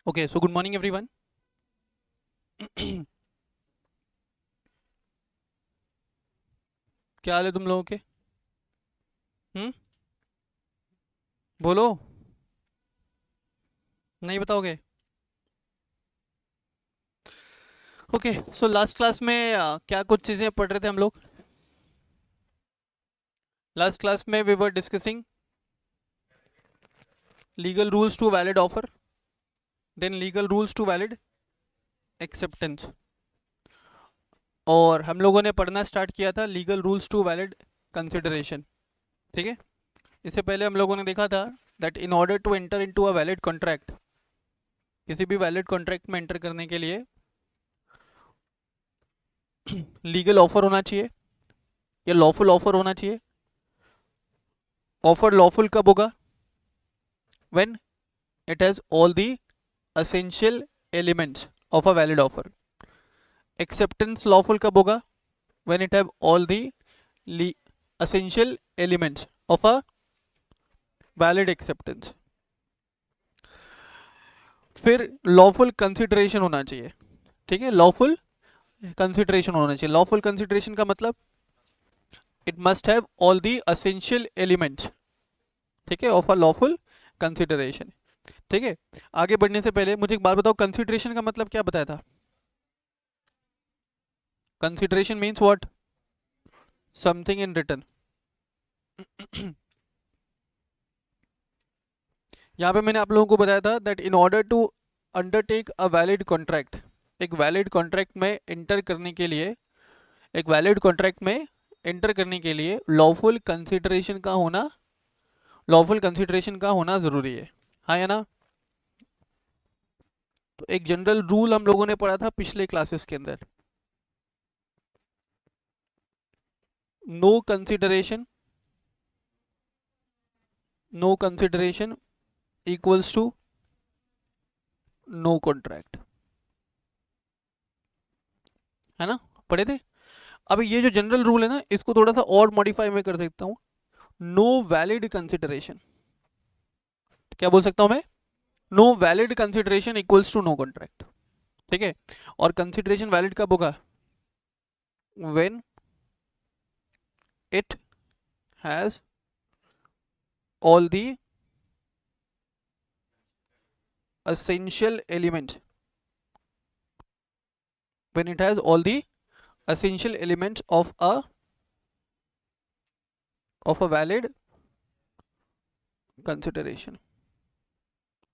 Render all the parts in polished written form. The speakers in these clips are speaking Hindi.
Okay, so good morning everyone. क्या हाल है तुम लोगों के? हम्म? बोलो। नहीं बताओगे? ओके, सो लास्ट क्लास में क्या कुछ चीज़ें पढ़ रहे थे हम लोग? लास्ट क्लास में we were discussing legal rules to valid offer, then legal rules to valid acceptance, और हम लोगों ने पढ़ना स्टार्ट किया था legal rules to valid consideration. ठीक है, इससे पहले हम लोगों ने देखा था that in order to enter into a valid contract, किसी भी वैलिड कॉन्ट्रैक्ट में एंटर करने के लिए लीगल ऑफर होना चाहिए या लॉफुल ऑफर होना चाहिए। ऑफर लॉफुल कब होगा? When it has all the essential elements of a valid offer. Acceptance lawful कब होगा? When it have all the essential elements of a valid acceptance. फिर lawful consideration होना चाहिए। ठीक है, lawful consideration होना चाहिए। lawful consideration का मतलब it must have all the essential elements, ठीक है, of a lawful consideration। ठीक है, आगे बढ़ने से पहले मुझे एक बात बताओ, कंसिडरेशन का मतलब क्या बताया था? Consideration means what? Something in return. यहाँ पे मैंने आप लोगों को बताया था that in order to undertake a valid contract, एक वैलिड कॉन्ट्रैक्ट में एंटर करने के लिए, एक वैलिड कॉन्ट्रैक्ट में एंटर करने के लिए लॉफुल कंसिडरेशन का होना, लॉफुल कंसिडरेशन का होना ज़रूरी है। हाँ या ना? तो एक जनरल रूल हम लोगों ने पढ़ा था पिछले क्लासेस के अंदर, no consideration, no consideration equals to no contract, है ना? पढ़े थे। अब ये जो जनरल रूल है ना, इसको थोड़ा सा और मॉडिफाई मैं कर सकता हूँ, नो वैलिड कंसिडरेशन। क्या बोल सकता हूँ मैं? No valid consideration equals to no contract. ठीक है, और कंसिडरेशन वैलिड कब होगा? When it has all the essential elements, when it has all the essential elements of a valid consideration,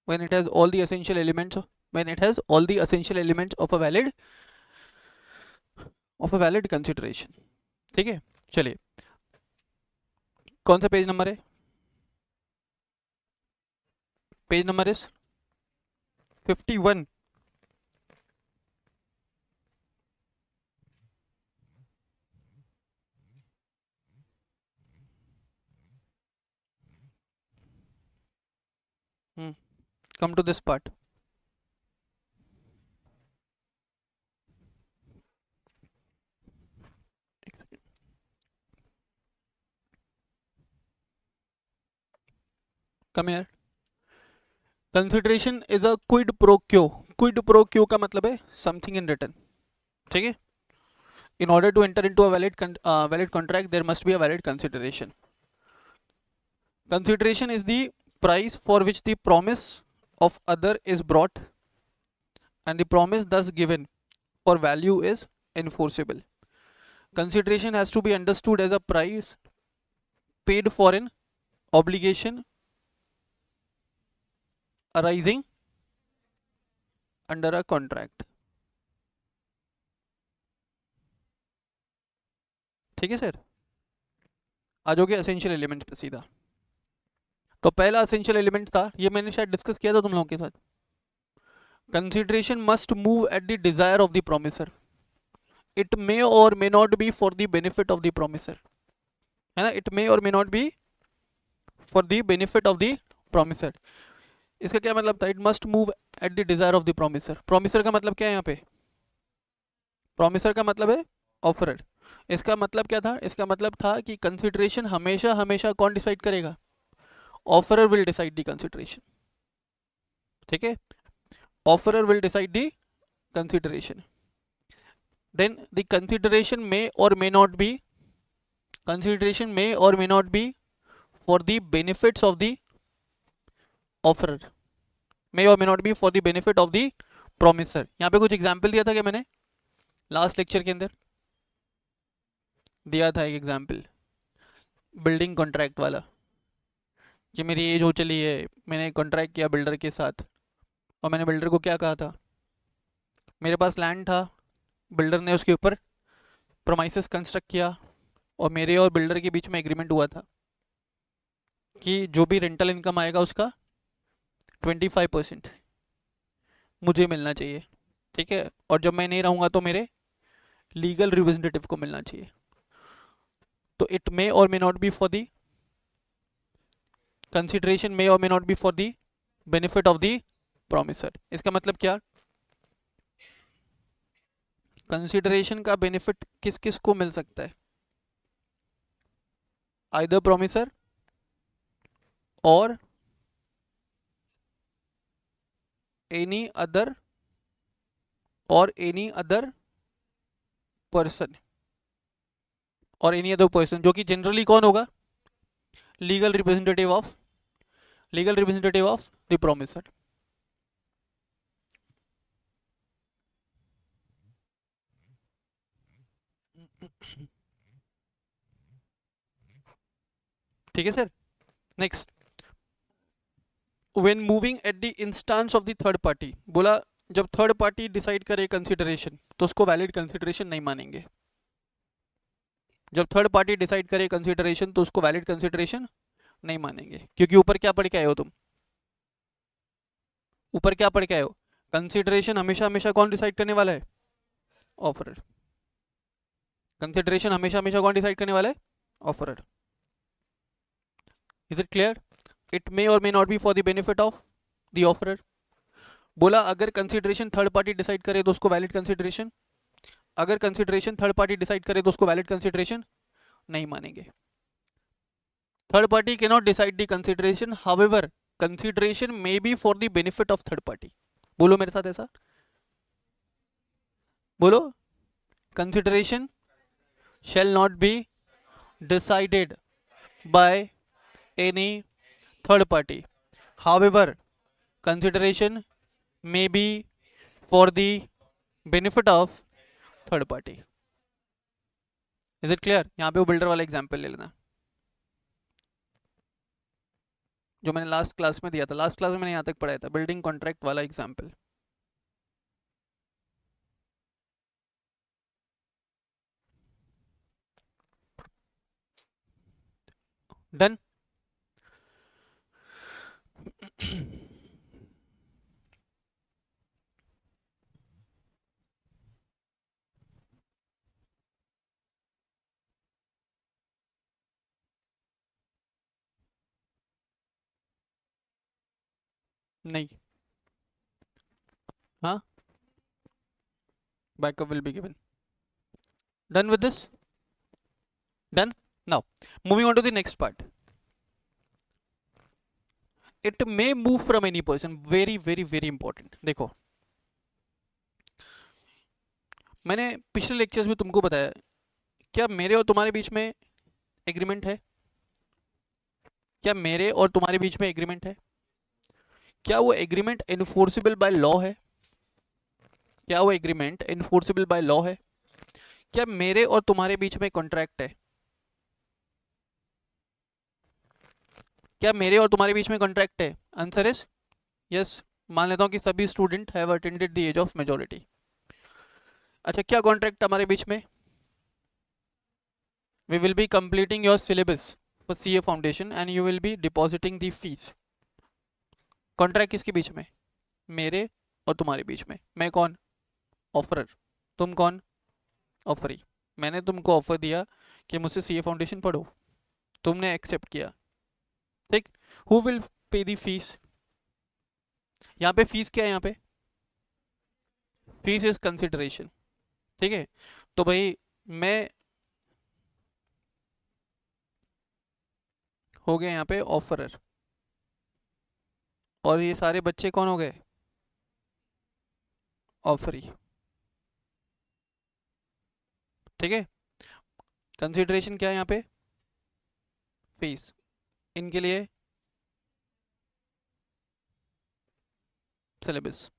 when it has all the essential elements, when it has all the essential elements of a valid consideration। ठीक है, चलिए, कौन सा पेज नंबर है? Page number is 51। Come to this part. Come यार। Consideration is a quid pro quo. Quid pro quo का मतलब है समथिंग इन रिटर्न। ठीक है, in order to enter into a valid contract there must be a valid consideration. Consideration is the price for which the promise of other is brought, and the promise thus given for value is enforceable. Consideration has to be understood as a price paid for an obligation arising under a contract। ठीक है सर, आ जाओगे असेंशियल एलिमेंट पे सीधा। तो पहला असेंशियल एलिमेंट था, ये मैंने शायद डिस्कस किया था तुम लोगों के साथ, consideration must move at the desire of the promisor. It may or may not be for the benefit of the promisor, है ना? It may or may not be for the benefit of the promisor. इसका क्या मतलब था? It must move at the desire of the promisor. Promisor का मतलब क्या है यहाँ पे? प्रोमिसर का मतलब है ऑफरर। इसका मतलब क्या था? इसका मतलब था कि कंसिडरेशन हमेशा हमेशा कौन डिसाइड करेगा? Offeror will decide the consideration. ठीक है, offerer will decide the consideration. Then the consideration may or may not be for the benefits of the offerer, may or may not be for the benefit of the promiser. यहाँ पे कुछ एग्जाम्पल दिया था क्या मैंने लास्ट लेक्चर के अंदर? दिया था एक एग्जाम्पल बिल्डिंग कॉन्ट्रैक्ट वाला, कि मेरी एज हो चली है, मैंने कॉन्ट्रैक्ट किया बिल्डर के साथ, और मैंने बिल्डर को क्या कहा था, मेरे पास लैंड था, बिल्डर ने उसके ऊपर प्रोमाइसेस कंस्ट्रक्ट किया, और मेरे और बिल्डर के बीच में एग्रीमेंट हुआ था कि जो भी रेंटल इनकम आएगा उसका 25% मुझे मिलना चाहिए, ठीक है, और जब मैं नहीं रहूँगा तो मेरे लीगल रिप्रेजेंटेटिव को मिलना चाहिए. तो it may or may not be for the consideration, may or may not be for the benefit of the promisor. इसका मतलब क्या, कंसिडरेशन का बेनिफिट किस किस को मिल सकता है? आइदर प्रोमिसर और एनी अदर पर्सन, जो कि जनरली कौन होगा? Legal representative of the promisor. ठीक है sir. Next, when moving at the instance of the third party, बोला जब थर्ड पार्टी डिसाइड करे कंसिडरेशन तो उसको वैलिड कंसिडरेशन नहीं मानेंगे. जब थर्ड पार्टी डिसाइड करे कंसिडरेशन तो उसको वैलिड कंसिडरेशन नहीं मानेंगे, क्योंकि ऊपर क्या पढ़ के आए हो तुम? ऊपर क्या पढ़ के आए हो? कंसिडरेशन हमेशा हमेशा कौन डिसाइड करने वाला है? ऑफरर. कंसिडरेशन हमेशा हमेशा कौन डिसाइड करने वाला है? Offeror. Is it clear? It may or may not be for the benefit of the offeror. बोला अगर कंसिडरेशन थर्ड पार्टी डिसाइड करे तो उसको वैलिड कंसिडरेशन, अगर कंसिडरेशन थर्ड पार्टी डिसाइड करे तो उसको वैलिड कंसिडरेशन नहीं मानेंगे. Third party can not decide the consideration, however consideration may be for the benefit of third party. बोलो मेरे साथ ऐसा बोलो. Consideration shall not be decided by any third party, however consideration may be for the benefit of third party. Is it clear? यहाँ पे वो बिल्डर वाला एग्जाम्पल ले लेना जो मैंने लास्ट क्लास में दिया था. लास्ट क्लास में मैंने यहाँ तक पढ़ाया था, बिल्डिंग कॉन्ट्रैक्ट वाला एग्जाम्पल. डन. नहीं, हाँ, backup will be given. Done with this? Done. Now moving on to the next part. It may move from any person. very very very important. देखो मैंने पिछले लेक्चर्स में तुमको बताया, क्या मेरे और तुम्हारे बीच में एग्रीमेंट है? क्या मेरे और तुम्हारे बीच में एग्रीमेंट है? क्या वो एग्रीमेंट इन्फोर्सिबल बाय लॉ है? क्या वो एग्रीमेंट इन्फोर्सिबल बाय लॉ है? क्या मेरे और तुम्हारे बीच में कॉन्ट्रैक्ट है? क्या मेरे और तुम्हारे बीच में कॉन्ट्रैक्ट है? Answer is yes. मान लेता हूं कि सभी student have attended the age of majority. अच्छा, क्या कॉन्ट्रैक्ट हमारे बीच में? We will be completing your syllabus for CA foundation and you will be depositing the fees. Contract किसके बीच में? मेरे और तुम्हारे बीच में. मैं कौन? ऑफरर. तुम कौन? ऑफरी. मैंने तुमको ऑफर दिया कि मुझसे सीए फाउंडेशन पढ़ो, तुमने एक्सेप्ट किया, ठीक. Who will pay the fees? यहाँ पे फीस क्या है? यहाँ पे फीस इज कंसिडरेशन, ठीक है. तो भाई मैं हो गया यहाँ पे ऑफरर, और ये सारे बच्चे कौन हो गए? ऑफरी, ठीक है। कंसिडरेशन क्या है यहाँ पे, फीस, इनके लिए सिलेबस,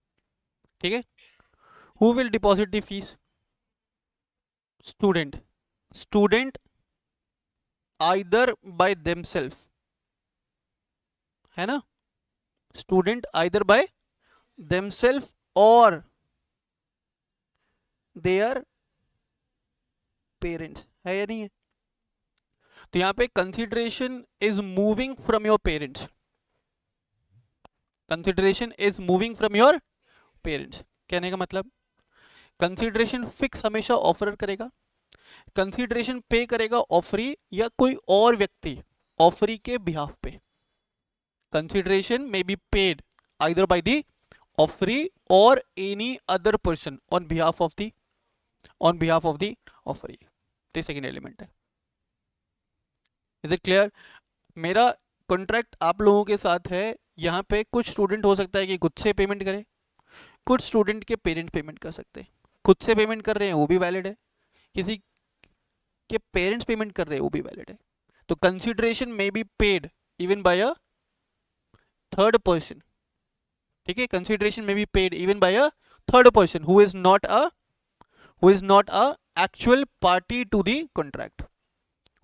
ठीक है। Who will deposit the fees, student, student either by themselves, है ना, स्टूडेंट आइदर बाय देमसेल्फ और देयर पेरेंट्स, है या नहीं है। तो यहाँ पे consideration is moving from your parents, consideration is moving from your parents, कहने का मतलब कंसिडरेशन फिक्स हमेशा ऑफर करेगा, कंसिडरेशन पे करेगा ऑफरी या कोई और व्यक्ति ऑफरी के बिहाफ पे। Consideration may be paid either by the offeree or any other person on behalf of the offeree. तो सेकेंड एलिमेंट है। Is it clear. मेरा कॉन्ट्रैक्ट आप लोगों के साथ है, यहाँ पे कुछ स्टूडेंट हो सकता है कि खुद से पेमेंट करे, कुछ स्टूडेंट के पेरेंट पेमेंट कर सकते हैं। खुद से पेमेंट कर रहे हैं वो भी वैलिड है, किसी के पेरेंट्स पेमेंट कर रहे हैं वो भी वैलिड है। तो consideration may be paid even by a third person, ठीक है। Consideration may be paid even by a third person who is not a actual party to the contract,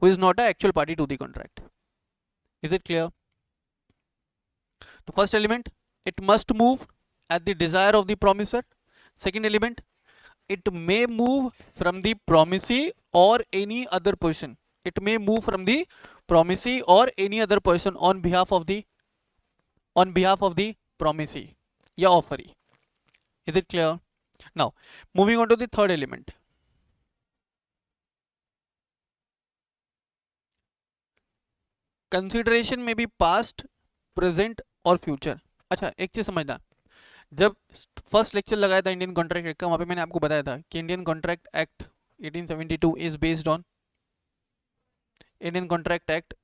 who is not a actual party to the contract. Is it clear? The first element, it must move at the desire of the promisor. Second element, it may move from the promisee or any other person. It may move from the promisee or any other person on behalf of the promisee या offeree. Is it clear? Now, moving on to the third element. Consideration में भी पास्ट, प्रेजेंट और फ्यूचर। अच्छा एक चीज समझना, जब फर्स्ट लेक्चर लगाया था इंडियन कॉन्ट्रैक्ट एक्ट का, वहां पे मैंने आपको बताया था कि Indian contract act 1872 is based on, Indian contract act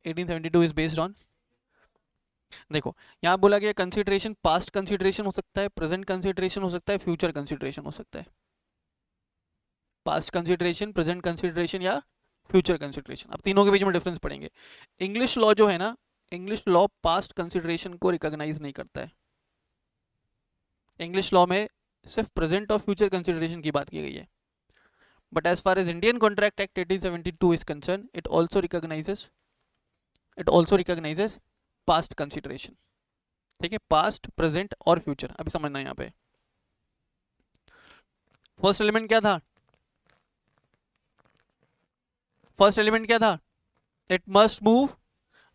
1872 is based on, देखो यहाँ बोला गया कंसिडरेशन पास्ट कंसिडरेशन हो सकता है, प्रेजेंट कंसिडरेशन हो सकता है, फ्यूचर कंसिडरेशन हो सकता है। पास्ट कंसिडरेशन, प्रेजेंट कंसिडरेशन या फ्यूचर कंसिडरेशन। अब तीनों के बीच में डिफरेंस पढ़ेंगे। इंग्लिश लॉ जो है ना, इंग्लिश लॉ पास्ट कंसिडरेशन को रिकॉग्नाइज नहीं करता है। इंग्लिश लॉ में सिर्फ प्रेजेंट और फ्यूचर कंसिडरेशन की बात की गई है। But as far as Indian contract act 1872 is concern, it also recognises past consideration, ठीक है, पास्ट, प्रेजेंट और फ्यूचर। अभी समझना यहाँ पे फर्स्ट एलिमेंट क्या था, फर्स्ट एलिमेंट क्या था, it must move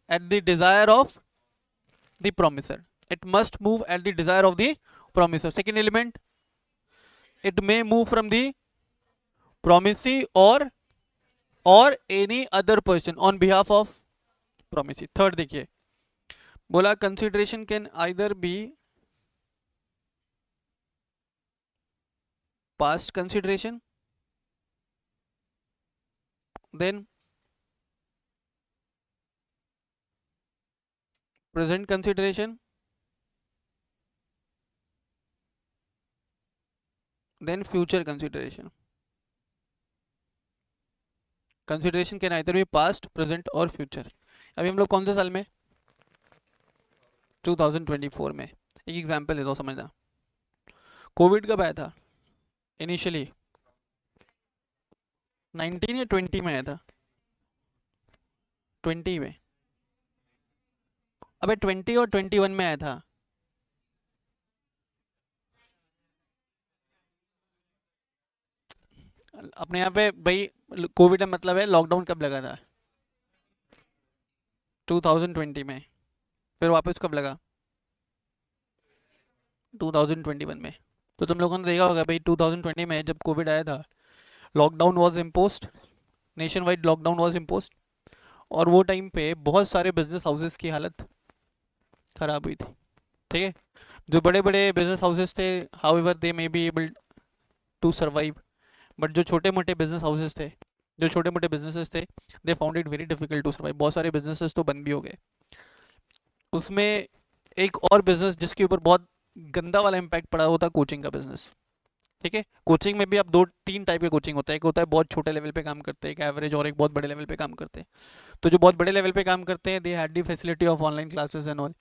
at the desire of the promisor, it must move at the desire of the promisor. Second element, it may move from the promisee or any other person on behalf of promisee. Third देखिए बोला consideration can either be past consideration, then present consideration, then future consideration. Consideration can either be past, present और future. अभी हम लोग कौन से साल में, 2024 में। एक एग्जांपल दे दो समझना, कोविड कब आया था इनिशियली, 19 या 20 में आया था, 20 में, अबे 20 और 21 में आया था। अपने यहाँ पे भाई कोविड का मतलब है लॉकडाउन कब लगा था, 2020 में, फिर वापस कब लगा, 2021 में। तो तुम लोगों ने देखा होगा भाई 2020 में जब कोविड आया था, lockdown was imposed, nation wide lockdown was imposed, और वो टाइम पे बहुत सारे बिजनेस हाउसेस की हालत खराब हुई थी, ठीक है। जो बड़े बड़े बिजनेस हाउसेस थे, however they may be able to survive, but जो छोटे मोटे बिजनेस हाउसेस थे, जो छोटे मोटे बिजनेसेस थे, they found it very difficult to survive. बहुत सारे बिजनेसेस तो बंद भी हो गए। उसमें एक और बिजनेस जिसके ऊपर बहुत गंदा वाला इम्पैक्ट पड़ा, होता कोचिंग का बिजनेस। ठीक है, कोचिंग में भी आप दो तीन टाइप के कोचिंग होता है, एक होता है बहुत छोटे लेवल पे काम करते हैं, एक एवरेज, और एक बहुत बड़े लेवल पे काम करते हैं। तो जो बहुत बड़े लेवल पे काम करते हैं, they had the facility of online classes and all,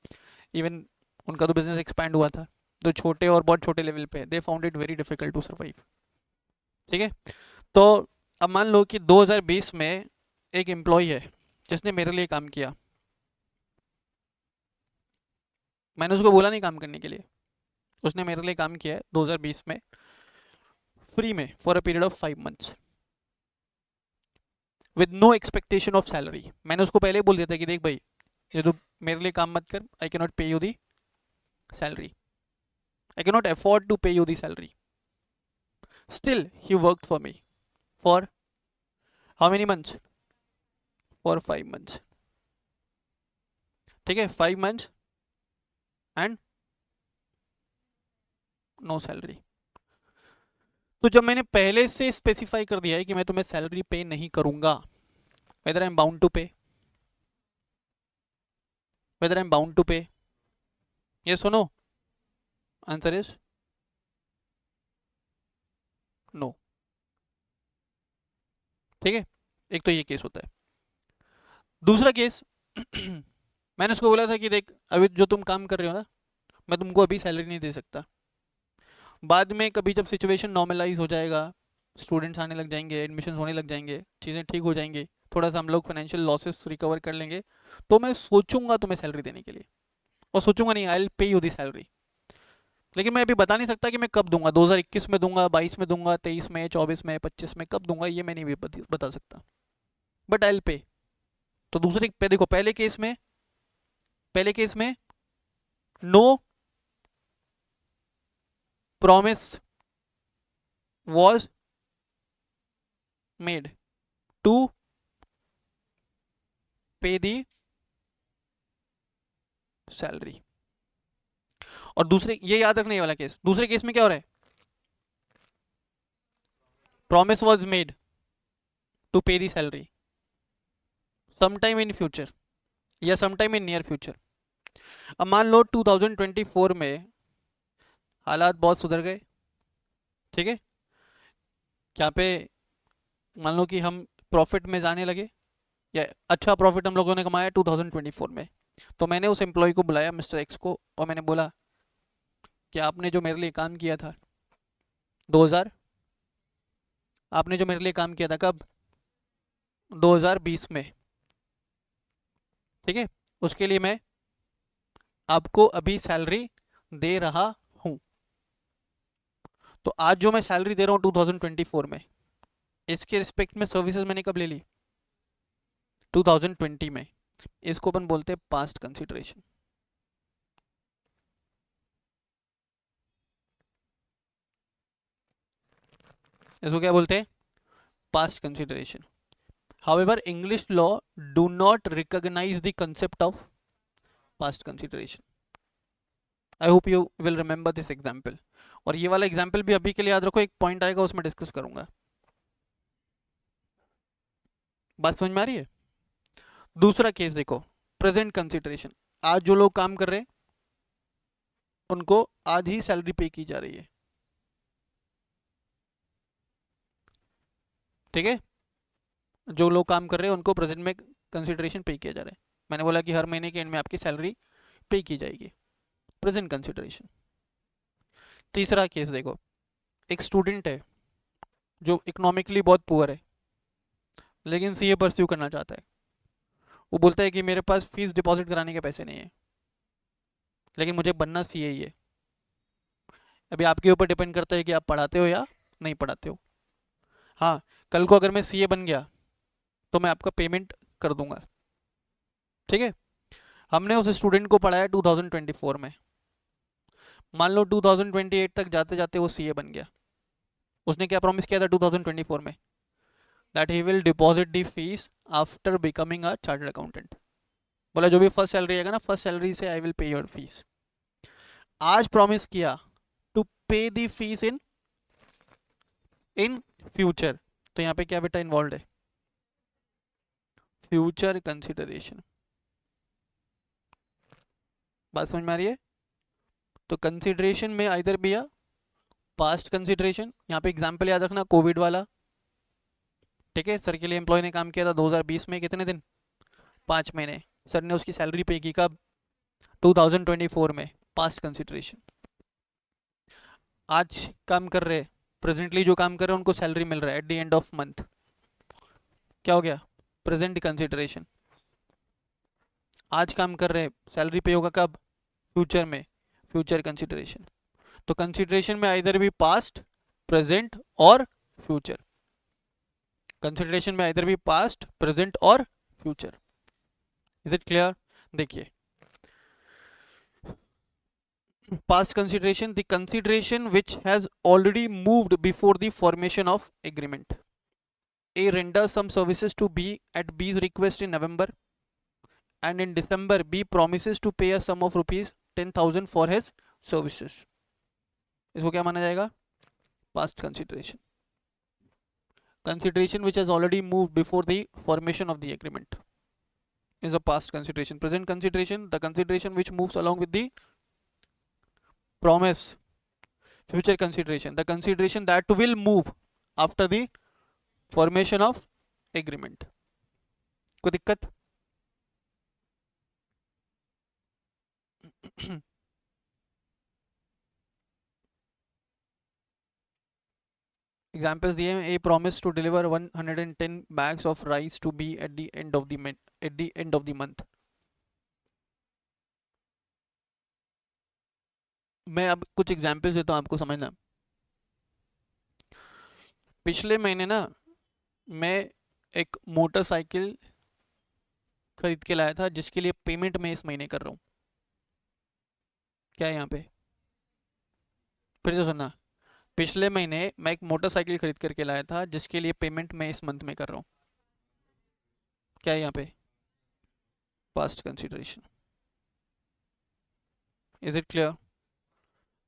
even उनका तो बिजनेस एक्सपैंड हुआ था। तो छोटे और बहुत छोटे लेवल पे they found it very difficult to survive. ठीक है, तो अब मान लो कि 2020 में एक एम्प्लॉय है जिसने मेरे लिए काम किया, मैंने उसको बोला नहीं काम करने के लिए, उसने मेरे लिए काम किया है 2020 में फ्री में for a period of 5 months with no expectation of salary. मैंने उसको पहले ही बोल दिया था कि देख भाई, ये तो मेरे लिए काम मत कर, I can not pay you the salary, I can not afford to pay you the salary. Still he worked for me for how many months, for 5 months. ठीक है, 5 मंथ्स एंड नो सैलरी। तो जब मैंने पहले से स्पेसिफाई कर दिया है कि मैं तुम्हें सैलरी पे नहीं करूंगा, whether I am bound to pay, whether I am bound to pay, ये सुनो, आंसर इज नो। ठीक है, एक तो ये केस होता है। दूसरा केस मैंने उसको बोला था कि देख, अभी जो तुम काम कर रहे हो ना, मैं तुमको अभी सैलरी नहीं दे सकता, बाद में कभी जब सिचुएशन नॉर्मलाइज हो जाएगा, स्टूडेंट्स आने लग जाएंगे, एडमिशन होने लग जाएंगे, चीज़ें ठीक हो जाएंगी, थोड़ा सा हम लोग फाइनेंशियल लॉसेस रिकवर कर लेंगे, तो मैं सोचूंगा तुम्हें सैलरी देने के लिए, और सोचूंगा नहीं, I will pay you the salary. लेकिन मैं अभी बता नहीं सकता कि मैं कब दूंगा, 2021 में दूंगा, 22 में दूंगा, 23 में, 24 में, 25 में, कब दूंगा ये मैं नहीं भी बता सकता, बट आई विल पे। तो दूसरे पे देखो, पहले केस में no promise was made to pay the salary. और दूसरे, ये याद रखने वाला केस, दूसरे केस में क्या हो रहा है, promise was made to pay the salary sometime in future या समटाइम इन नियर फ्यूचर। अब मान लो 2024 में हालात बहुत सुधर गए, ठीक है, क्या पे, मान लो कि हम प्रॉफिट में जाने लगे, या अच्छा प्रॉफिट हम लोगों ने कमाया 2024 में। तो मैंने उस एम्प्लॉय को बुलाया, मिस्टर एक्स को, और मैंने बोला कि आपने जो मेरे लिए काम किया था 2000, आपने जो मेरे लिए काम किया था कब, 2020 में, ठीक है, उसके लिए मैं आपको अभी सैलरी दे रहा हूं। तो आज जो मैं सैलरी दे रहा हूं 2024 में, इसके रिस्पेक्ट में सर्विसेज मैंने कब ले ली, 2020 में। इसको अपन बोलते हैं पास्ट कंसिडरेशन। इसको क्या बोलते हैं, past consideration. However, English law do not recognize the concept of past consideration. I hope you will remember this example. और ये वाला एग्जाम्पल भी अभी के लिए याद रखो, एक पॉइंट आएगा उसमें डिस्कस करूंगा। बात समझ में आ रही है। दूसरा केस देखो, प्रेजेंट कंसिडरेशन। आज जो लोग काम कर रहे हैं उनको आज ही सैलरी पे की जा रही है, ठीक है, जो लोग काम कर रहे हैं उनको प्रेजेंट में कंसिडरेशन पे किया जा रहा है। मैंने बोला कि हर महीने के एंड में आपकी सैलरी पे की जाएगी, प्रेजेंट कंसिडरेशन। तीसरा केस देखो, एक स्टूडेंट है जो इकोनॉमिकली बहुत पुअर है, लेकिन सीए परस्यू करना चाहता है। वो बोलता है कि मेरे पास फीस डिपॉजिट कराने के पैसे नहीं है, लेकिन मुझे बनना सीए ही है। अभी आपके ऊपर डिपेंड करता है कि आप पढ़ाते हो या नहीं पढ़ाते हो। हाँ, कल को अगर मैं सीए बन गया तो मैं आपका पेमेंट कर दूंगा, ठीक है। हमने उस स्टूडेंट को पढ़ाया 2024 में, मान लो 2028 तक जाते जाते वो सीए बन गया। उसने क्या प्रॉमिस किया था 2024 में, that he will deposit the fees after becoming a chartered accountant. बोला जो भी फर्स्ट सैलरी आएगा ना, फर्स्ट सैलरी से I will pay your fees. आज प्रॉमिस किया to pay the fees in in future. तो यहाँ पे क्या बेटा इन्वॉल्व है, फ्यूचर कंसिडरेशन। बात समझ में आ रही है। तो कंसिडरेशन में either be a past consideration, यहाँ पे एग्जाम्पल याद रखना कोविड वाला, ठीक है। सर के लिए एम्प्लॉय ने काम किया था 2020 में, कितने दिन, 5 महीने। सर ने उसकी सैलरी पे की कब, 2024 में, पास्ट कंसिडरेशन। आज काम कर रहे, प्रेजेंटली जो काम कर रहे हैं उनको सैलरी मिल रहा है eight the end of month, क्या हो गया, प्रेजेंट कंसिडरेशन। आज काम कर रहे, सैलरी पे होगा कब, फ्यूचर में, फ्यूचर कंसिडरेशन। तो कंसिडरेशन में आइदर भी पास्ट, प्रेजेंट और फ्यूचर। कंसिडरेशन में आइदर भी पास्ट, प्रेजेंट और फ्यूचर। Is it clear? देखिए, past consideration, the consideration which has already moved before the formation of agreement. A renders some services to B at B's request in November, and in December B promises to pay a sum of rupees 10,000 for his services. इसको क्या माना जाएगा, past consideration. Consideration which has already moved before the formation of the agreement is a past consideration. Present consideration, the consideration which moves along with the promise. Future consideration, the consideration that will move after the formation of agreement. कोई दिक्कत? एग्जाम्पल्स दिए हैं, a promise to deliver 110 bags of rice to be at the end of the month. मैं अब कुछ एग्जाम्पल्स देता हूँ आपको समझना। पिछले महीने ना मैं एक मोटरसाइकिल खरीद के लाया था जिसके लिए पेमेंट मैं इस महीने कर रहा हूँ। क्या है यहाँ पे, फिर से सुनना, पिछले महीने मैं एक मोटरसाइकिल खरीद करके लाया था जिसके लिए पेमेंट मैं इस मंथ में कर रहा हूँ। क्या है यहाँ पे, past consideration. Is it clear?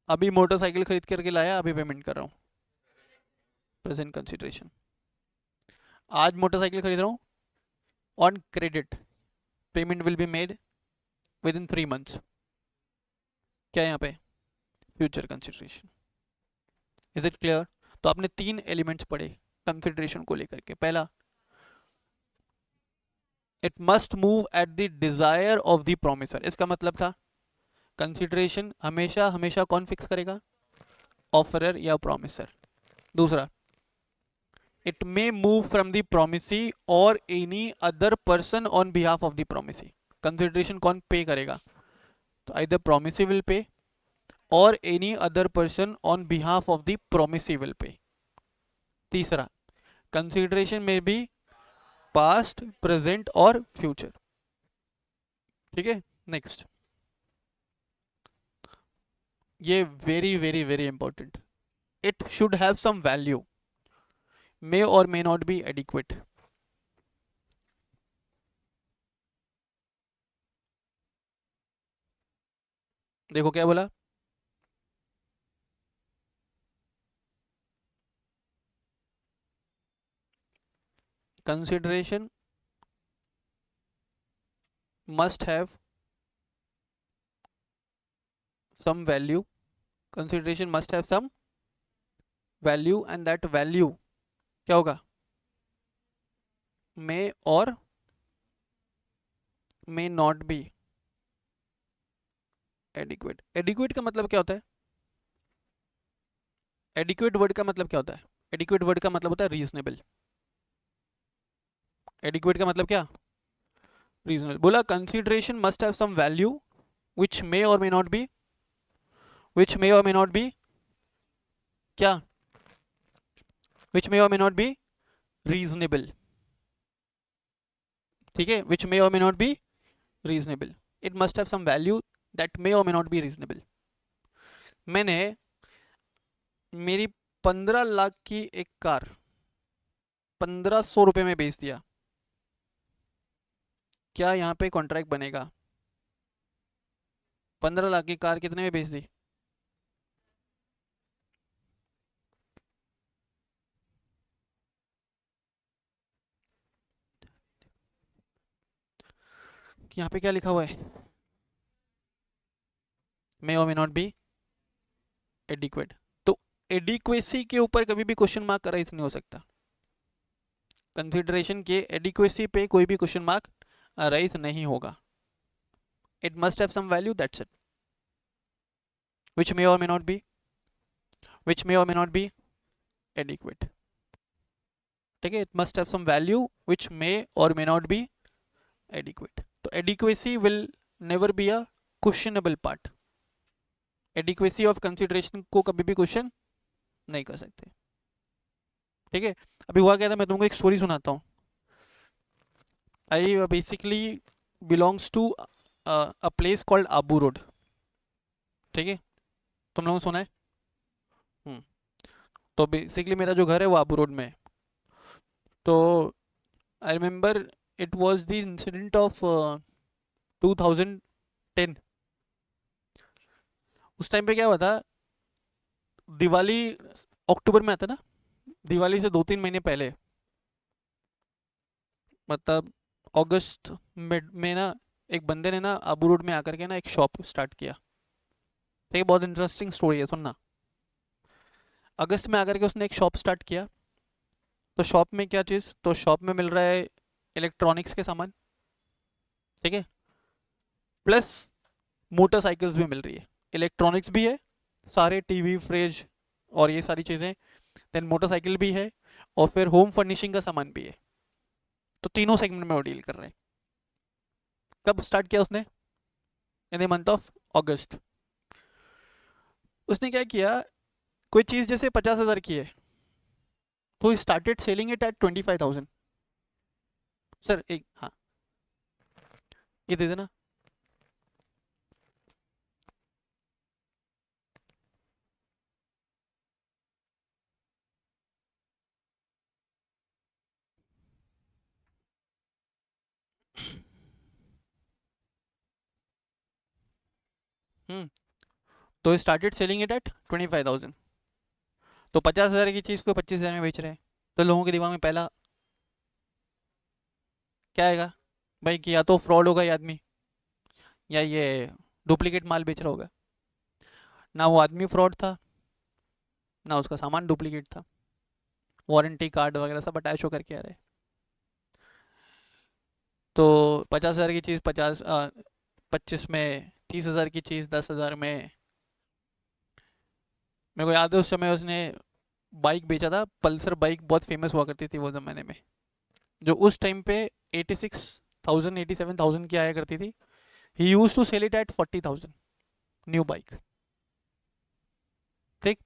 अभी मोटरसाइकिल खरीद करके लाया, अभी पेमेंट कर रहा हूँ, प्रेजेंट कंसिडरेशन। आज मोटरसाइकिल खरीद रहा हूँ on credit, payment will be made with in 3 months। क्या है यहाँ पे, future consideration. Is it clear? तो आपने 3 एलिमेंट्स पढ़े कंसिडरेशन को लेकर के। पहला, it must move at the desire of the promisor. इसका मतलब था कंसिडरेशन हमेशा हमेशा कौन फिक्स करेगा, ऑफरर या प्रोमिसर। दूसरा, it may move from the promisee or any other person on behalf of the promisee. Consideration कौन पे करेगा, तो either promisee will pay or any other person on behalf of the promisee will pay. तीसरा, कंसिडरेशन में भी पास्ट, प्रेजेंट और फ्यूचर। ठीक है, नेक्स्ट, ये very very very important, it should have some value, may or may not be adequate. देखो क्या बोला, consideration must have some value, consideration must have some value and that value क्या होगा, may और may not be adequate। adequate का मतलब क्या होता है, adequate वर्ड का मतलब क्या होता है, adequate वर्ड का मतलब होता है रीजनेबल। adequate का मतलब क्या, रीजनेबल। बोला consideration must have some value which may or may not B, which may or may not B क्या, विच may or may not be reasonable. ठीक है, which may or may not be reasonable, it must have some value that may or may not be reasonable. मैंने मेरी 15 लाख की एक कार 1500 रुपए में बेच दिया, क्या यहाँ पे कॉन्ट्रैक्ट बनेगा? 15 लाख की कार कितने में बेच दी, यहाँ पे क्या लिखा हुआ है, मे or may not be adequate. तो एडिक्वेसी के ऊपर कभी भी क्वेश्चन मार्क राइज नहीं हो सकता, कंसिडरेशन के एडिक्वेसी पे कोई भी क्वेश्चन मार्क राइज नहीं होगा. It must have some value, that's it, which may or may not be, which may or may not be adequate. ठीक है, it must have some value which may or may not be adequate. तो adequacy will never be a questionable part. adequacy of consideration को कभी भी क्वेश्चन नहीं कर सकते. ठीक है, अभी हुआ क्या था, मैं तुमको एक स्टोरी सुनाता हूँ. I basically belongs to a place called Abu Road. ठीक है, तुम लोगों ने सुना है? तो बेसिकली मेरा जो घर है वो आबू रोड में है. तो I remember it was the incident of 2010. उस टाइम पे क्या हुआ था, दिवाली अक्टूबर में आता ना, दिवाली से 2-3 महीने पहले, मतलब अगस्त में ना, एक बंदे ने ना आबू रोड में आकर के ना एक शॉप स्टार्ट किया. ठीक है, बहुत इंटरेस्टिंग स्टोरी है, सुनना. अगस्त में आकर के उसने एक शॉप स्टार्ट किया. तो शॉप में क्या चीज़, तो शॉप में मिल रहा है इलेक्ट्रॉनिक्स के सामान. ठीक है, प्लस मोटरसाइकिल्स भी मिल रही है. इलेक्ट्रॉनिक्स भी है, सारे टीवी फ्रिज और ये सारी चीज़ें, देन मोटरसाइकिल भी है, और फिर होम फर्निशिंग का सामान भी है. तो तीनों सेगमेंट में वो डील कर रहे हैं. कब स्टार्ट किया उसने? इन द मंथ ऑफ अगस्त. उसने क्या किया, कोई चीज़ जैसे 50,000 की है, तो started selling it at 25,000. Sir एक, हाँ ये दे देना. तो स्टार्टेड सेलिंग इट एट 25,000. तो 50,000 की चीज़ को 25,000 में बेच रहे हैं. तो लोगों के दिमाग में पहला क्या आएगा भाई, कि या तो फ्रॉड होगा ये आदमी, या ये डुप्लीकेट माल बेच रहा होगा. ना वो आदमी फ्रॉड था, ना उसका सामान डुप्लीकेट था, वारंटी कार्ड वगैरह सब अटैच होकर के आ रहे. तो 50,000 की चीज़ 25 में, 30,000 की चीज़ 10,000 में. मेरे को याद है उस समय उसने बाइक बेचा था, पल्सर बाइक बहुत फेमस हुआ करती थी वो ज़माने में, जो उस टाइम पे 86,000 87,000 की आया करती थी. He used to sell it at 40,000 new bike. ठीक,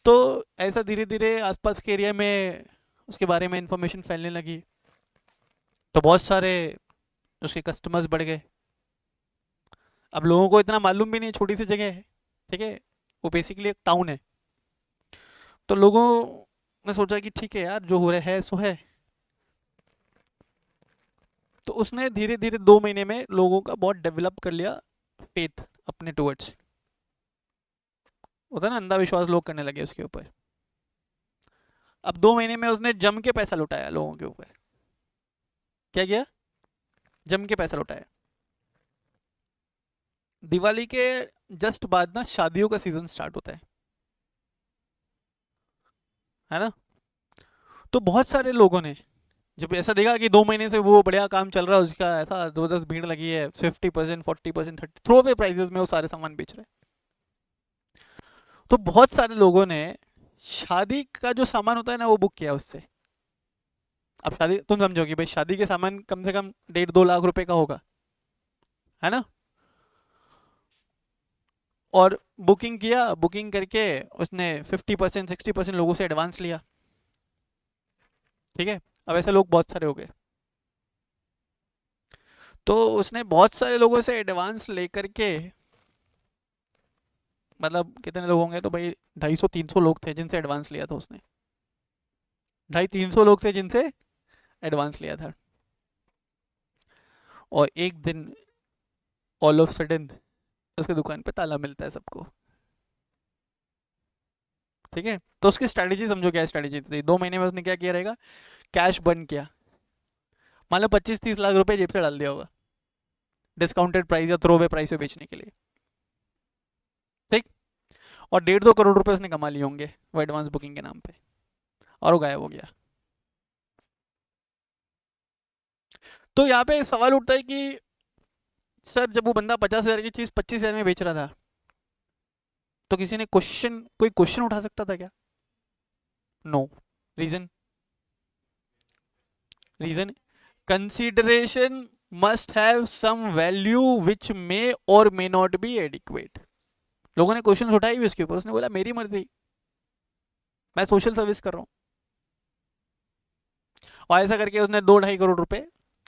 तो ऐसा धीरे धीरे आसपास के एरिया में उसके बारे में इंफॉर्मेशन फैलने लगी. तो बहुत सारे उसके कस्टमर्स बढ़ गए. अब लोगों को इतना मालूम भी नहीं, छोटी सी जगह है. ठीक है, वो बेसिकली एक टाउन है. तो लोगों ने सोचा कि ठीक है यार, जो हो रहा है सो है. तो उसने धीरे धीरे 2 महीने में लोगों का बहुत डेवलप कर लिया फेथ अपने टुवर्ड्स. होता है ना, अंधा विश्वास लोग करने लगे उसके ऊपर. अब 2 महीने में उसने जम के पैसा लुटाया लोगों के ऊपर. क्या किया? जम के पैसा लुटाया. दिवाली के जस्ट बाद ना शादियों का सीजन स्टार्ट होता है ना. तो बहुत सारे लोगों ने जब ऐसा देखा कि 2 महीने से वो बढ़िया काम चल रहा है उसका, ऐसा जबरदस्त भीड़ लगी है, 50%, 40%, 30 थ्रो अवे प्राइजेस में वो सारे सामान बेच रहे हैं. तो बहुत सारे लोगों ने शादी का जो सामान होता है ना वो बुक किया उससे. अब शादी तुम समझोगे भाई, शादी के सामान कम से कम 1.5-2 लाख रुपए का होगा, है ना. और बुकिंग किया, बुकिंग करके उसने 50% 60% लोगों से एडवांस लिया. ठीक है, अब ऐसे लोग बहुत सारे हो गए. तो उसने बहुत सारे लोगों से एडवांस लेकर के, मतलब कितने लोग होंगे, तो भाई 250-300 लोग थे जिनसे एडवांस लिया था उसने. 250-300 लोग थे जिनसे एडवांस लिया था. और एक दिन ऑल ऑफ सडन उसके दुकान पे ताला मिलता है सबको. ठीक है, तो उसकी स्ट्रैटेजी समझो क्या स्ट्रैटेजी थी. 2 महीने में उसने क्या किया रहेगा, कैश बर्न किया. मान लो 25-30 लाख रुपए जेब से डाल दिया होगा डिस्काउंटेड प्राइस या थ्रो अवे प्राइस पे बेचने के लिए. ठीक, और 1.5-2 करोड़ रुपए उसने कमा लिए होंगे वो एडवांस बुकिंग के नाम पे, और वो गायब हो गया। तो यहाँ पे सवाल उठता है कि सर जब वो बंदा 50,000 की चीज 25,000 में बेच रहा था, तो किसी ने कोई क्वेश्चन उठा सकता था क्या? No. Reason, consideration must have some value which may or may not be adequate. लोगों ने क्वेश्चन उठाई भी उसके ऊपर, उसने बोला मेरी मर्जी, मैं सोशल सर्विस कर रहा हूँ, और ऐसा करके उसने 2-2.5 करोड़ रुपए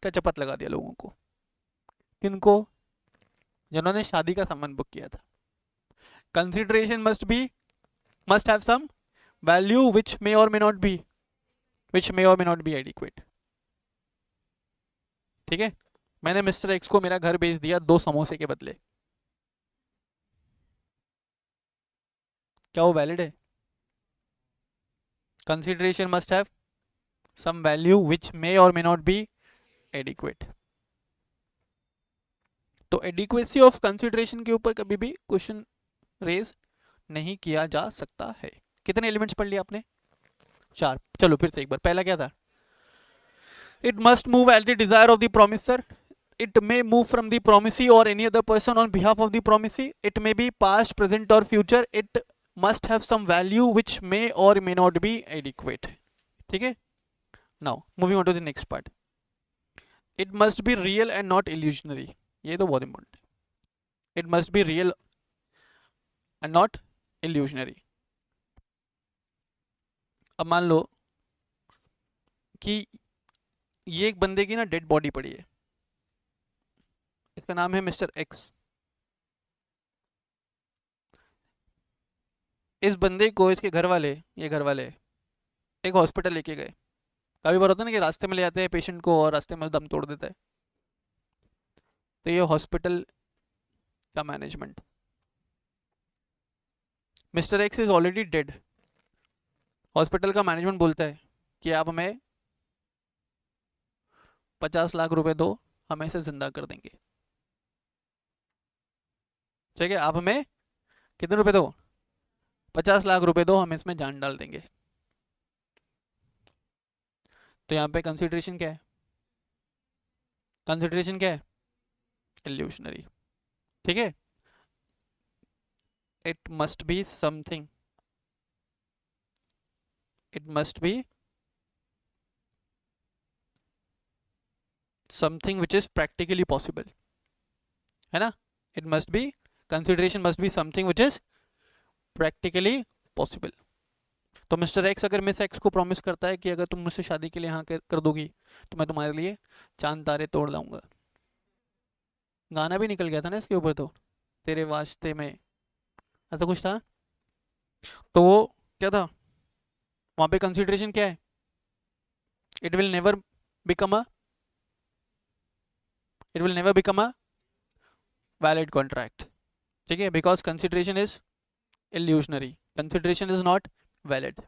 का चपत लगा दिया लोगों को। किनको? जिन्होंने शादी का सामान बुक किया था। Consideration must have some value which may or may not be adequate. ठीक है, मैंने मिस्टर एक्स को मेरा घर बेच दिया 2 समोसे के बदले, क्या वो वैलिड है? Consideration must have some value which may or may not be adequate. तो एडिक्वेसी ऑफ कंसिडरेशन के ऊपर कभी भी क्वेश्चन रेज नहीं किया जा सकता है। कितने एलिमेंट्स पढ़ लिए आपने? 4। चलो फिर से एक बार, पहला क्या था? It must move at the desire of the promisor, it may move from the promisee or any other person on behalf of the promisee, it may be past, present or future, it must have some value which may or may not be adequate. ठीक है, now moving on to the next part, it must be real and not illusionary. ये तो बहुत इंपॉर्टेंट है, it must be real and not illusionary. अब मान लो कि ये एक बंदे की ना डेड बॉडी पड़ी है, इसका नाम है मिस्टर एक्स। इस बंदे को इसके घर वाले, ये घर वाले एक हॉस्पिटल लेके गए। कभी बार होता है ना कि रास्ते में ले जाते हैं पेशेंट को और रास्ते में दम तोड़ देता है, तो ये हॉस्पिटल का management, mister x is already dead, hospital का मैनेजमेंट बोलता है कि आप हमें 50 लाख रुपए दो, हम इसे जिंदा कर देंगे। ठीक है, आप हमें कितने रुपए दो? 50 लाख रुपए दो, हम इसमें जान डाल देंगे। तो यहाँ पे कंसिडरेशन क्या है? कंसिडरेशन क्या है? इल्यूशनरी। ठीक है, it must be something, it must be something which is practically possible, है ना? It must B, consideration must be something which is practically possible. तो मिस्टर एक्स अगर मिस एक्स को प्रॉमिस करता है कि अगर तुम मुझसे शादी के लिए हाँ कर दोगी तो मैं तुम्हारे लिए चांद तारे तोड़ लाऊंगा। गाना भी निकल गया था ना इसके ऊपर, तो तेरे वास्ते में, ऐसा कुछ था। तो वो क्या था वहां पे? कंसिडरेशन क्या है? It will never become a valid contract. ठीक है, because consideration is illusionary, consideration is not valid.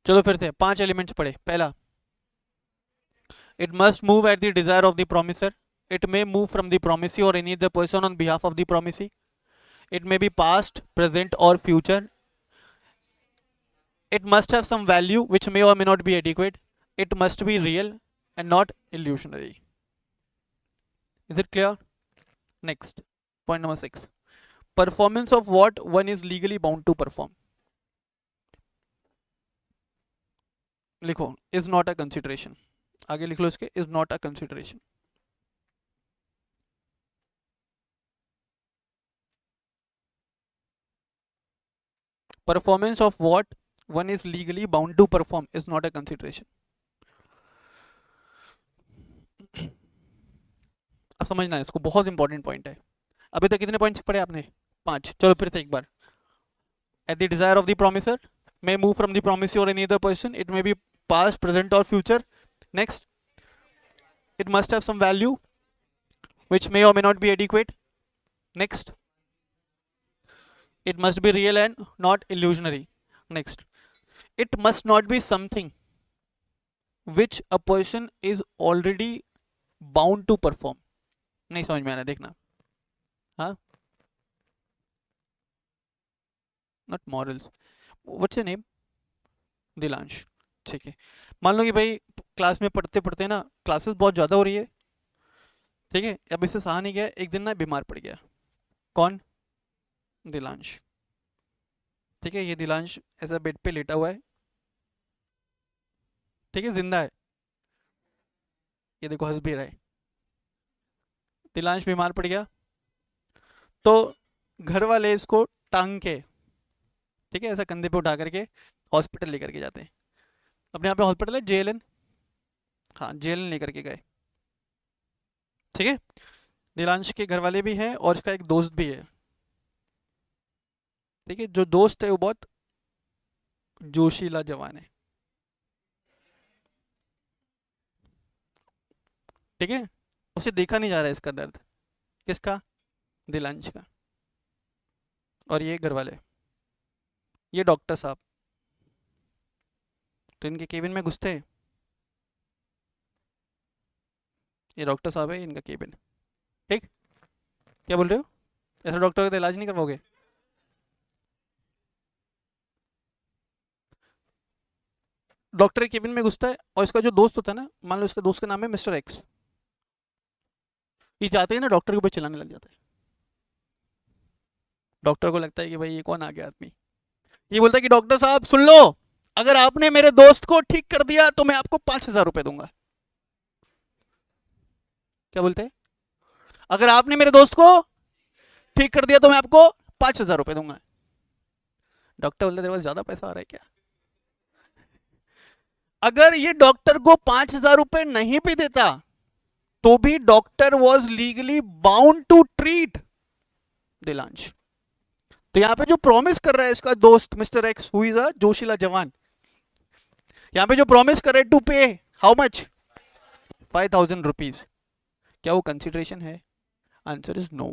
चलो फिर से 5 एलिमेंट्स पढ़े। पहला, it must move at the desire of the promiser, it may move from the promisee or any other person on behalf of the promisee, it may be past, present or future, it must have some value which may or may not be adequate, it must be real and not illusionary. Is it clear? Next, point number 6, performance of what one is legally bound to perform. लिखो, is not a consideration, आगे लिख लो इसके, is not a consideration. Performance of what one is legally bound to perform is not a consideration. अब समझना है इसको, बहुत इंपॉर्टेंट पॉइंट है। अभी तक कितने पॉइंट्स पढ़े आपने? 5। चलो फिर से एक बार, at the desire of the promiser, may move from the promisee or any other person, it may be past, present or future. Next, it must have some value which may or may not be adequate. Next, it must be real and not illusionary. Next, it must not be something which a person is already bound to perform. नहीं समझ में आ रहा, देखना, हाँ, not morals. What's your name? Dilansh. ठीक है, मान लो कि भाई क्लास में पढ़ते पढ़ते ना क्लासेस बहुत ज़्यादा हो रही है, ठीक है, अब इससे सहा नहीं गया, एक दिन ना बीमार पड़ गया। कौन? दिलांश। ठीक है, ये दिलांश ऐसा बेड पे लेटा हुआ है, ठीक है, जिंदा है, ये देखो हंस भी रहा है। दिलांश बीमार पड़ गया, तो घर वाले इसको टांग के, ठीक है, ऐसा कंधे पे उठा करके हॉस्पिटल लेकर के जाते हैं। अपने यहाँ पे हॉस्पिटल है जेएलएन, हाँ जेएलएन लेकर के गए, ठीक है। दिलांश के घर वाले भी हैं और उसका एक दोस्त भी है, ठीक है, जो दोस्त है वो बहुत जोशीला जवान है, ठीक है। उसे देखा नहीं जा रहा है इसका दर्द, किसका? दिलांश का। और ये घर वाले, ये डॉक्टर साहब, तो इनके केबिन में घुसते हैं, ये डॉक्टर साहब है इनका केबिन, ठीक। क्या बोल रहे हो? ऐसा डॉक्टर का तो इलाज नहीं करवाओगे? डॉक्टर के केबिन में घुसता है और इसका जो दोस्त होता है ना, मान लो इसका दोस्त का नाम है मिस्टर एक्स, ये जाते ही ना डॉक्टर के ऊपर चिल्लाने लग जाता है। डॉक्टर को लगता है कि भाई ये कौन आ गया आदमी, ये बोलता है कि डॉक्टर साहब सुन लो, अगर आपने मेरे दोस्त को ठीक कर दिया तो मैं आपको 5,000 रुपए दूंगा। क्या बोलते हैं? अगर आपने मेरे दोस्त को ठीक कर दिया तो मैं आपको 5,000 रुपए दूंगा। डॉक्टर बोलते तेरे पास ज्यादा पैसा आ रहा है क्या? अगर ये डॉक्टर को 5,000 रुपए नहीं भी देता तो भी doctor was legally bound to treat Dilansh. तो यहाँ पे जो प्रॉमिस कर रहा है इसका दोस्त mister X, who is a जोशीला जवान, यहाँ पे जो प्रॉमिस कर रहे टू पे हाउ मच, 5,000 रुपीज, क्या वो कंसिडरेशन है? Answer is no.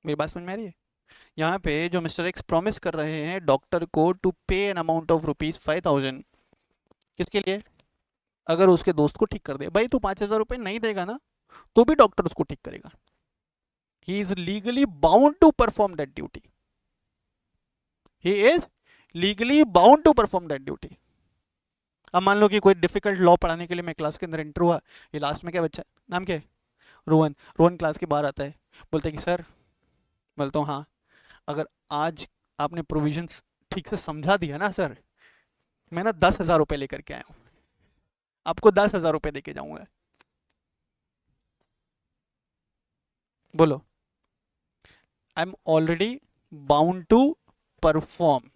मेरी बात समझ में आ रही है? यहाँ पे जो मिस्टर एक्स प्रॉमिस कर रहे हैं डॉक्टर को टू पे एन अमाउंट ऑफ रुपीज 5,000, किसके लिए? अगर उसके दोस्त को ठीक कर दे। भाई तू 5,000 रुपये नहीं देगा ना तो भी डॉक्टर उसको ठीक करेगा, he is legally bound to perform that duty, he is legally bound to perform that duty. अब मान लो कि कोई डिफिकल्ट लॉ पढ़ाने के लिए मैं क्लास के अंदर एंटर हुआ, ये लास्ट में क्या बच्चा नाम क्या है? रोहन। रोहन क्लास के बाहर आता है, बोलता है कि सर, बोलता हूँ हाँ, अगर आज आपने प्रोविजंस ठीक से समझा दिया ना सर, मैं ना 10,000 रुपये लेकर के आया हूँ, आपको 10,000 रुपये दे के जाऊंगा। बोलो, I am already bound to perform.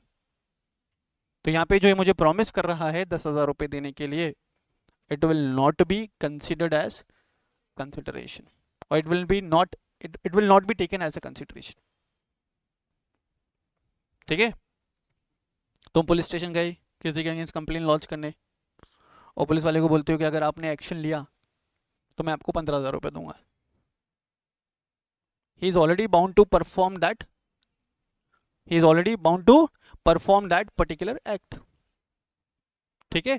तो यहाँ पे जो ये मुझे प्रॉमिस कर रहा है 10,000 रुपये देने के लिए, it will not be considered as consideration, or it will not be taken as a consideration, ठीक है। तुम पुलिस स्टेशन गए किसी के अगेंस्ट कंप्लेन लॉन्च करने, और पुलिस वाले को बोलते हो कि अगर आपने एक्शन लिया तो मैं आपको 15,000 रुपये दूंगा, he is already bound to perform that, he is already bound to perform that particular act, ठीक है।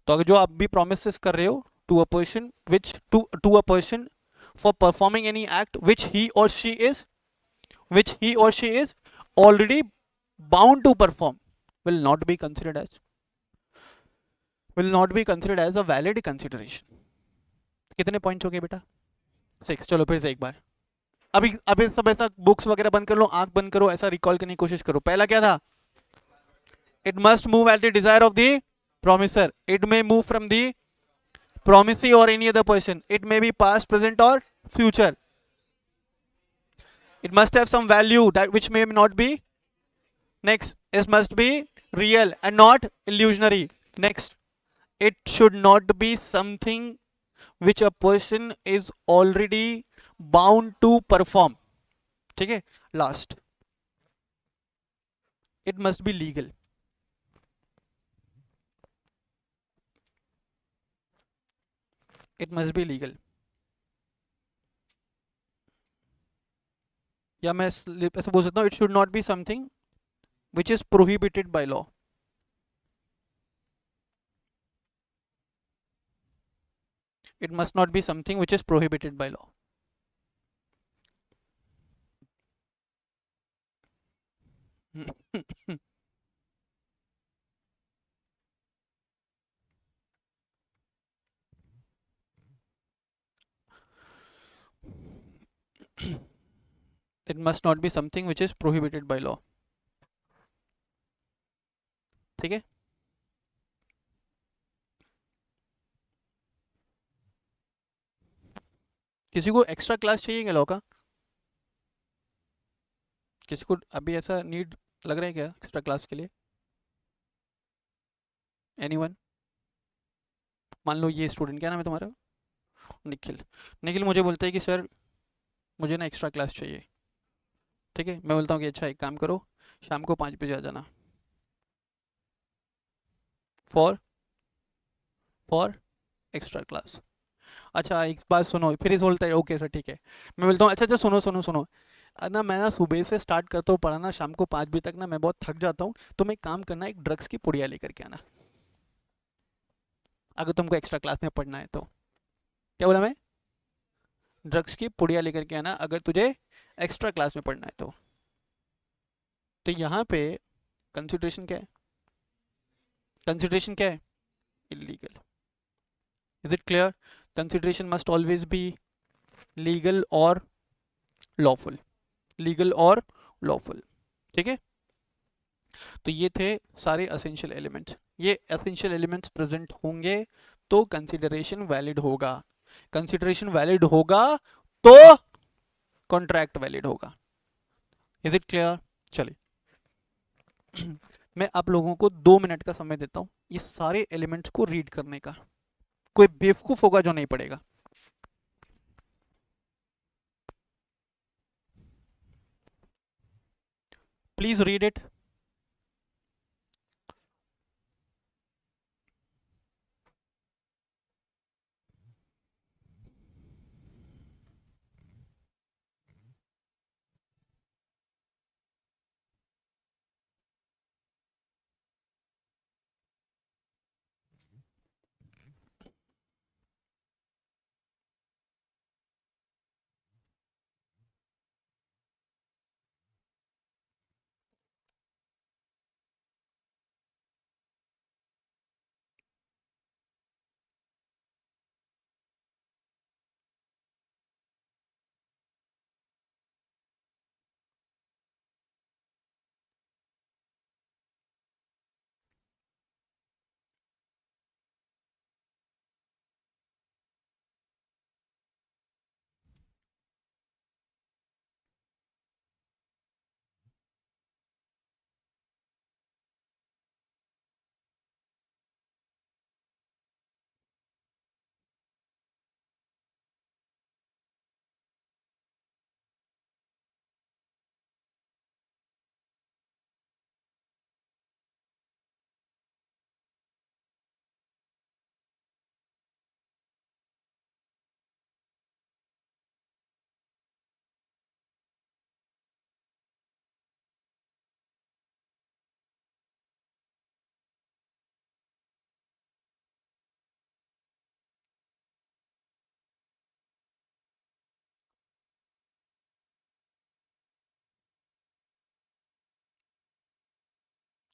तो अगर जो आप भी प्रोमिस कर रहे हो to a person which to a person for performing any act which he or she is already bound to perform, will not be considered as a valid consideration। कितने पॉइंट्स हो गए बेटा? 6। चलो फिर से एक बार, अभी अभी सब ऐसा बुक्स वगैरह बंद कर लो, आंख बंद करो, ऐसा रिकॉल करने की कोशिश करो। पहला क्या था? It must move at the desire of the promiser, it may move from the promisee or any other person, it may be past, present or future, it must have some value that which may not be, next it must be real and not illusionary, next it should not be something which a person is already bound to perform, ठीक है। Last, it must be legal, it must be legal, या मैं ऐसा बोल सकता हूँ, it should not be something which is prohibited by law, It must not be something which is prohibited by law. It must not be something which is prohibited by law. ठीक है? किसी को एक्स्ट्रा क्लास चाहिए क्या लॉ का? किसी को अभी ऐसा नीड लग रहा है क्या एक्स्ट्रा क्लास के लिए? एनीवन? मान लो ये स्टूडेंट, क्या नाम है तुम्हारा? निखिल. निखिल मुझे बोलता है कि सर मुझे ना एक्स्ट्रा क्लास चाहिए. ठीक है, मैं बोलता हूँ कि अच्छा एक काम करो, शाम को 5 बजे आ जाना. For extra class. अच्छा एक बात सुनो, फिर इस बोलता है ओके सर ठीक है. मैं बोलता हूँ अच्छा अच्छा सुनो सुनो सुनो, ना मैं ना सुबह से स्टार्ट करता हूँ पढ़ाना, शाम को 5 बजे तक ना मैं बहुत थक जाता हूँ, तो मैं एक काम करना, एक ड्रग्स की पुड़िया लेकर के आना अगर तुमको एक्स्ट्रा क्लास में पढ़ना है तो. क्या बोला मैं? ड्रग्स की पुड़िया लेकर के आना अगर तुझे एक्स्ट्रा क्लास में पढ़ना है तो यहाँ पे कंसिडरेशन क्या है? कंसिडरेशन क्या है? Illegal. Is it clear? Consideration must always be legal और लॉफुल. लीगल और लॉफुल. ठीक है, तो ये थे सारे एसेंशियल एलिमेंट्स. ये एसेंशियल एलिमेंट्स प्रेजेंट होंगे तो कंसिडरेशन वैलिड होगा. कंसिडरेशन वैलिड होगा तो कॉन्ट्रैक्ट वैलिड होगा. Is it clear? चलिए मैं आप लोगों को 2 मिनट का समय देता हूं ये सारे एलिमेंट्स को रीड करने का. कोई बेवकूफ होगा जो नहीं पढ़ेगा. Please read it.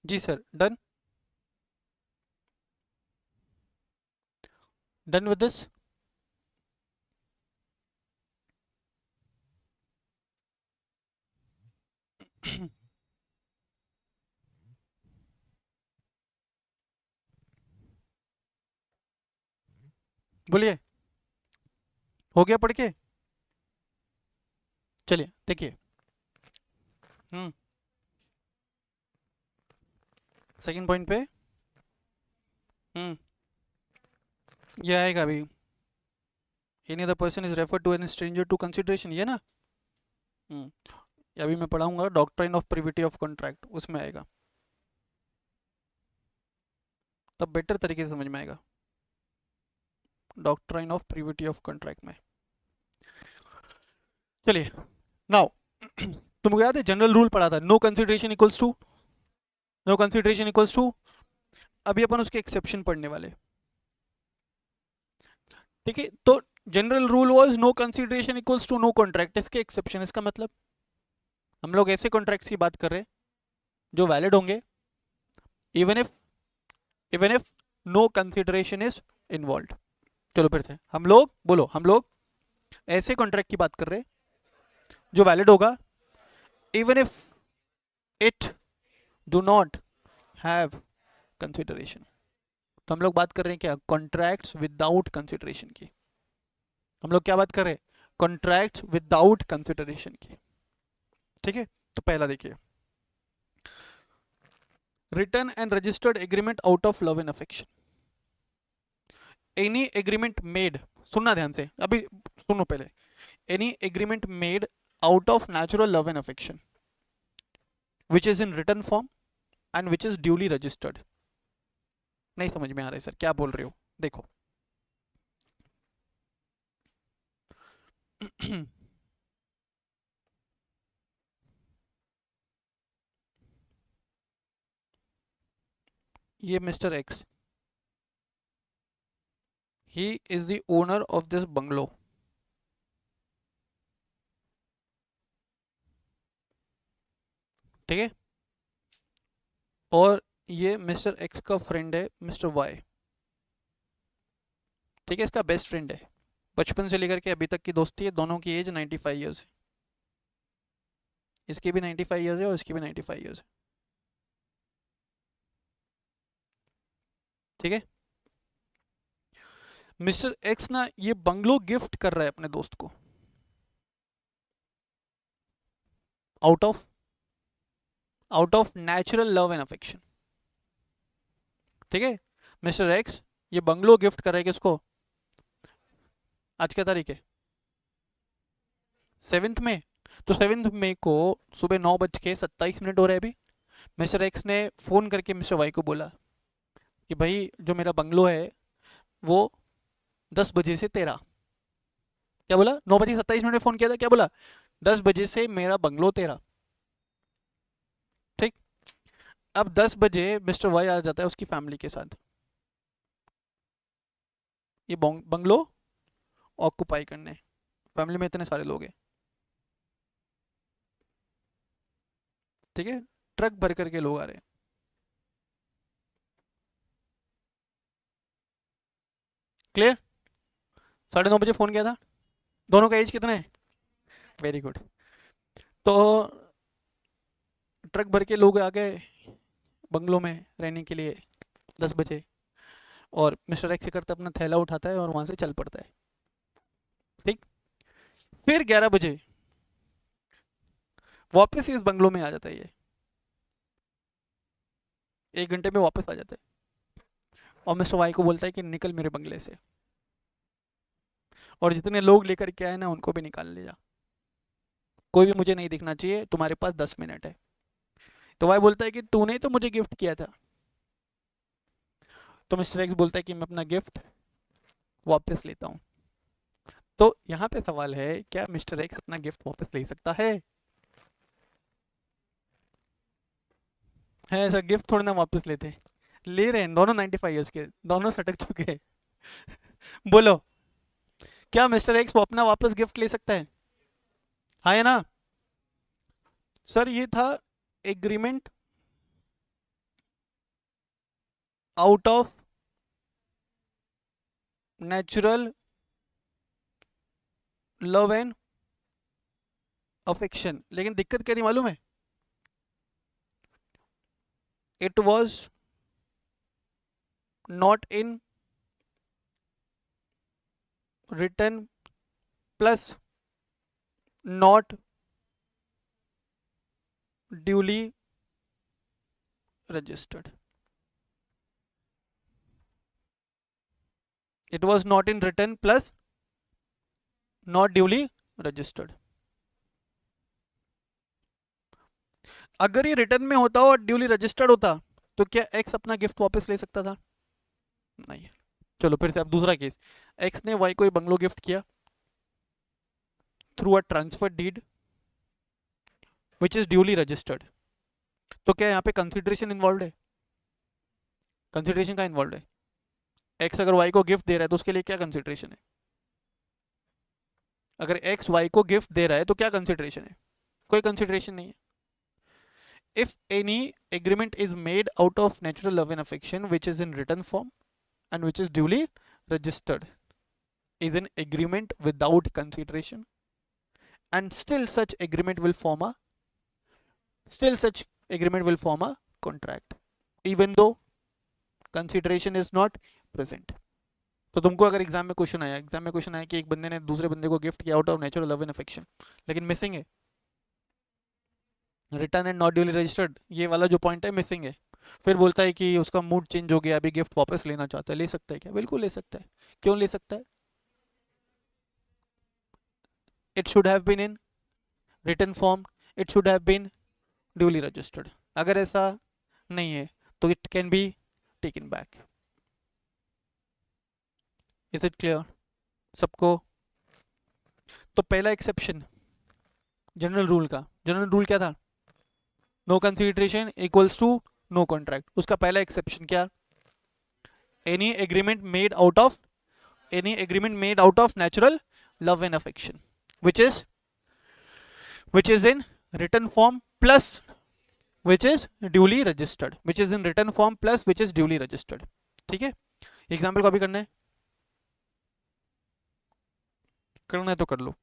जी sir. Done. Done with this. बोलिए, हो गया पढ़ के? चलिए देखिए. सेकंड पॉइंट पे ये आएगा अभी. Any other person is refer to an stranger to consideration, ये ना. अभी मैं पढ़ाऊंगा doctrine of privity of contract, उसमें आएगा तब बेटर तरीके से समझ में आएगा. Doctrine of privity of contract में. चलिए नाउ तुमको याद है जनरल रूल पढ़ा था, no consideration equals to, no consideration equals to. अभी अपन उसके एक्सेप्शन पढ़ने वाले. ठीक है, तो general rule was no consideration equals to no contract. इसके एक्सेप्शन, इसका मतलब हम लोग ऐसे कॉन्ट्रैक्ट्स की बात कर रहे हैं जो वैलिड होंगे even if no consideration is involve. चलो फिर से हम लोग बोलो, हम लोग ऐसे कॉन्ट्रैक्ट की बात कर रहे हैं जो वैलिड होगा even if it do not have consideration. तो हम लोग बात कर रहे हैं क्या, कॉन्ट्रैक्ट्स विदाउट कंसिडरेशन की। हम लोग क्या बात कर रहे हैं, कॉन्ट्रैक्ट्स विदाउट कंसिडरेशन की। ठीक है, तो पहला देखिए, written and registered agreement out of love and affection. Any agreement made, सुनना ध्यान से, अभी सुनो पहले, any agreement made out of natural love and affection which is in written form and which is duly registered. नहीं समझ में आ रहा है सर, क्या बोल रहे हो, देखो ये mister x, he is the owner of this bungalow. ठीक है, और ये मिस्टर एक्स का फ्रेंड है मिस्टर वाई। ठीक है, इसका बेस्ट फ्रेंड है, बचपन से लेकर के अभी तक की दोस्ती है, दोनों की एज 95 ईयर्स है। इसकी भी 95 ईयर्स है और इसकी भी 95 ईयर्स है। ठीक है, मिस्टर एक्स ना ये बंगलो गिफ्ट कर रहा है अपने दोस्त को out of natural love and affection. ठीक है, मिस्टर एक्स ये बंगलो गिफ्ट कर रहा है किसको, आज क्या तारीख है, 7 मई। तो 7 मई को सुबह 9:27 हो रहा है अभी, मिस्टर एक्स ने फ़ोन करके मिस्टर वाई को बोला कि भाई जो मेरा बंगलो है वो 10 बजे से तेरा, क्या बोला, 9:27 में फ़ोन किया था, क्या बोला, 10 बजे से मेरा बंगलो तेरा। ठीक, अब 10 बजे मिस्टर वाई आ जाता है उसकी फैमिली के साथ ये बंगलो ऑक्यूपाई करने। फैमिली में इतने सारे लोग हैं, ठीक है, ट्रक भर करके लोग आ रहे हैं। क्लियर, 9:30 बजे फ़ोन किया था, दोनों का एज कितना है, वेरी गुड। तो ट्रक भर के लोग आ गए बंगलो में रहने के लिए 10 बजे, और मिस्टर एक्स करता अपना थैला उठाता है और वहाँ से चल पड़ता है। ठीक, फिर 11 बजे वापस इस बंगलो में आ जाता है ये, 1 घंटे में वापस आ जाता है, और मिस्टर वाई को बोलता है कि निकल मेरे बंगले से, और जितने लोग लेकर के आए ना उनको भी निकाल ले जा, कोई भी मुझे नहीं दिखना चाहिए, तुम्हारे पास 10 मिनट है। तो वाई बोलता है कि तूने तो मुझे गिफ्ट किया था। तो मिस्टर एक्स बोलता है कि मैं अपना गिफ्ट वापस लेता हूँ। तो यहाँ पे सवाल है, क्या मिस्टर एक्स अपना गिफ्ट वापस ले सकता है ऐसा, गिफ्ट थोड़ी ना वापस लेते, ले रहे हैं दोनों 95 ईयर्स के, दोनों सटक चुके हैं। बोलो, क्या मिस्टर एक्स वो अपना वापस गिफ्ट ले सकता है, हाँ या ना। सर ये था agreement out of natural love and affection, लेकिन दिक्कत क्या थी मालूम है, it was not in return plus not duly registered. It was not in return plus not duly registered. अगर ये रिटर्न में होता और ड्यूली रजिस्टर्ड होता तो क्या एक्स अपना गिफ्ट वापस ले सकता था, नहीं। चलो फिर से अब दूसरा केस, एक्स ने वाई को बंगलो गिफ्ट किया through a transfer deed which is duly registered. तो क्या यहाँ पे कंसिडरेशन इन्वॉल्व है, कंसिडरेशन का इन्वॉल्व है, एक्स अगर वाई को गिफ्ट दे रहा है तो उसके लिए क्या कंसिडरेशन है, अगर एक्स वाई को गिफ्ट दे रहा है तो क्या कंसिडरेशन है? कोई कंसिडरेशन नहीं है. If any agreement is made out of natural love and affection which is in written form and which is duly registered is an agreement without consideration, and still such agreement will form a contract even though consideration is not present. तो तुमको अगर एग्जाम में क्वेश्चन आया कि एक बंदे ने दूसरे बंदे को गिफ्ट किया out of natural love and affection, लेकिन मिसिंग है return and not duly registered, ये वाला जो पॉइंट है मिसिंग है, फिर बोलता है कि उसका मूड चेंज हो गया, अभी गिफ्ट वापस लेना चाहता है, ले सकता है क्या? बिल्कुल ले सकता है. क्यों ले सकता है? It should have been in written form, it should have been duly registered. अगर ऐसा नहीं है तो it can be taken back. Is it clear सबको? तो पहला एक्सेप्शन जनरल रूल क्या था? No consideration equals to no contract. उसका पहला एक्सेप्शन क्या? Any agreement made out of natural love and affection which is in written form plus which is duly registered, which is in written form plus which is duly registered. ठीक है, एग्जाम्पल कॉपी करना है तो कर लो.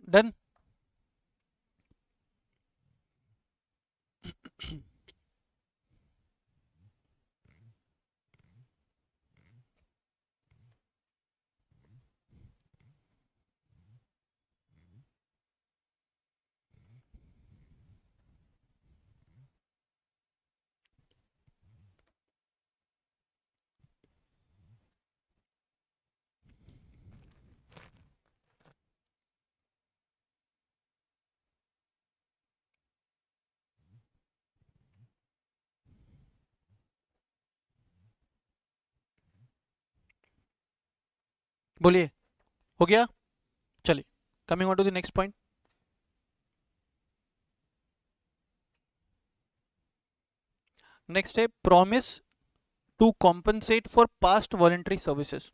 डन. बोलिए, हो गया? चलिए, coming on to the next point. Next है promise to compensate for past voluntary services.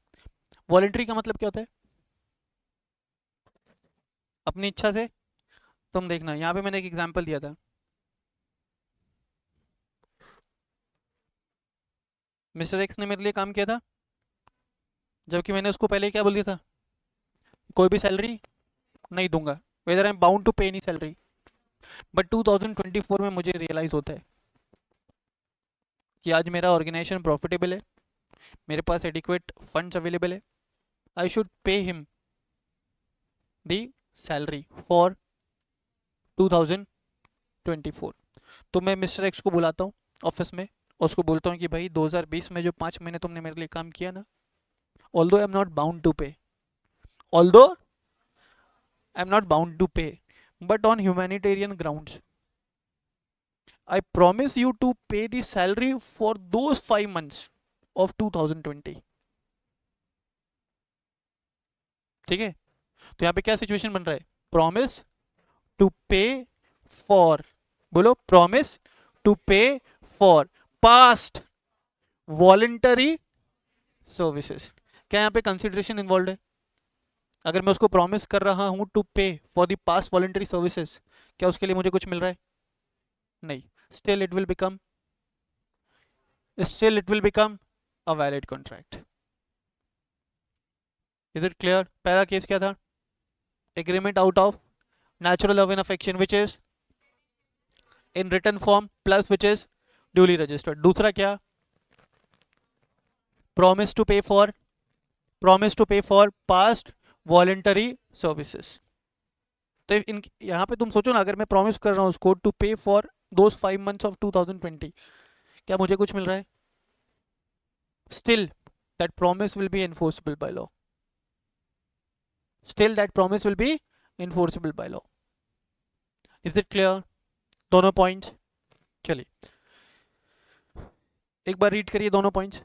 Voluntary का मतलब क्या होता है? अपनी इच्छा से. तुम देखना यहाँ पे मैंने एक एग्जांपल दिया था. मिस्टर एक्स ने मेरे लिए काम किया था, जबकि मैंने उसको पहले क्या बोल दिया था? कोई भी सैलरी नहीं दूंगा, whether I am bound to pay any salary. But 2024 में मुझे रियलाइज होता है कि आज मेरा ऑर्गेनाइजेशन प्रॉफिटेबल है, मेरे पास एडिक्वेट फंड्स अवेलेबल है, I should pay him the salary for 2024. तो मैं मिस्टर एक्स को बुलाता हूँ ऑफिस में और उसको बोलता हूँ कि भाई 2020 में जो 5 महीने तुमने मेरे लिए काम किया ना, although I am not bound to pay, although I am not bound to pay, but on humanitarian grounds I promise you to pay the salary for those 5 months of 2020. ठीक है, तो यहाँ पे क्या सिचुएशन बन रहा है? प्रॉमिस टू पे फॉर, बोलो, promise to pay for past voluntary services. क्या यहाँ पे कंसिडरेशन इन्वॉल्व है? अगर मैं उसको प्रॉमिस कर रहा हूं to pay for the past voluntary services, क्या उसके लिए मुझे कुछ मिल रहा है? नहीं. Still it will become a valid contract. Is it clear? पहला केस क्या था? Agreement out of natural love and affection which is in written form plus which is duly registered. दूसरा क्या? Promise to pay for, promise to pay for past voluntary services. तो इन यहाँ पे तुम सोचो ना, अगर मैं प्रॉमिस कर रहा हूँ उसको to pay for those 5 months of 2020, क्या मुझे कुछ मिल रहा है? Still that promise will be enforceable by law, still that promise will be enforceable by law. Is it clear दोनों पॉइंट्स? चलिए एक बार रीड करिए दोनों पॉइंट्स।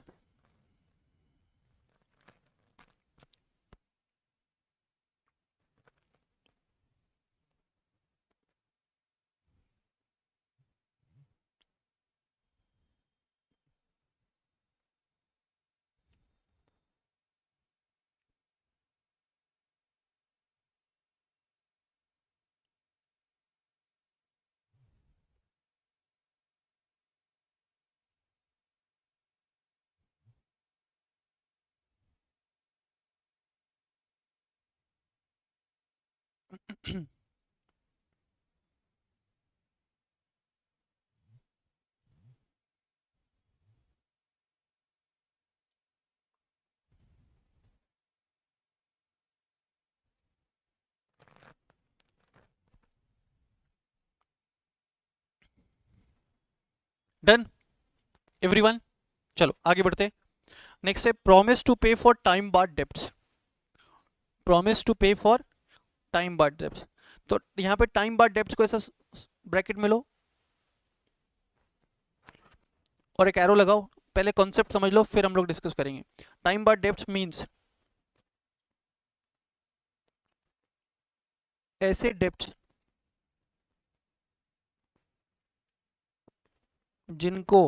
Done everyone? चलो आगे बढ़ते। नेक्स्ट है promise to pay for time barred debts. Promise to pay for time barred debts, तो यहाँ पे टाइम बार्ड डेब्ट्स को ऐसा ब्रैकेट में लो और एक एरो लगाओ। पहले कॉन्सेप्ट समझ लो फिर हम लोग डिस्कस करेंगे। टाइम बार्ड डेब्ट्स मींस ऐसे डेब्ट्स जिनको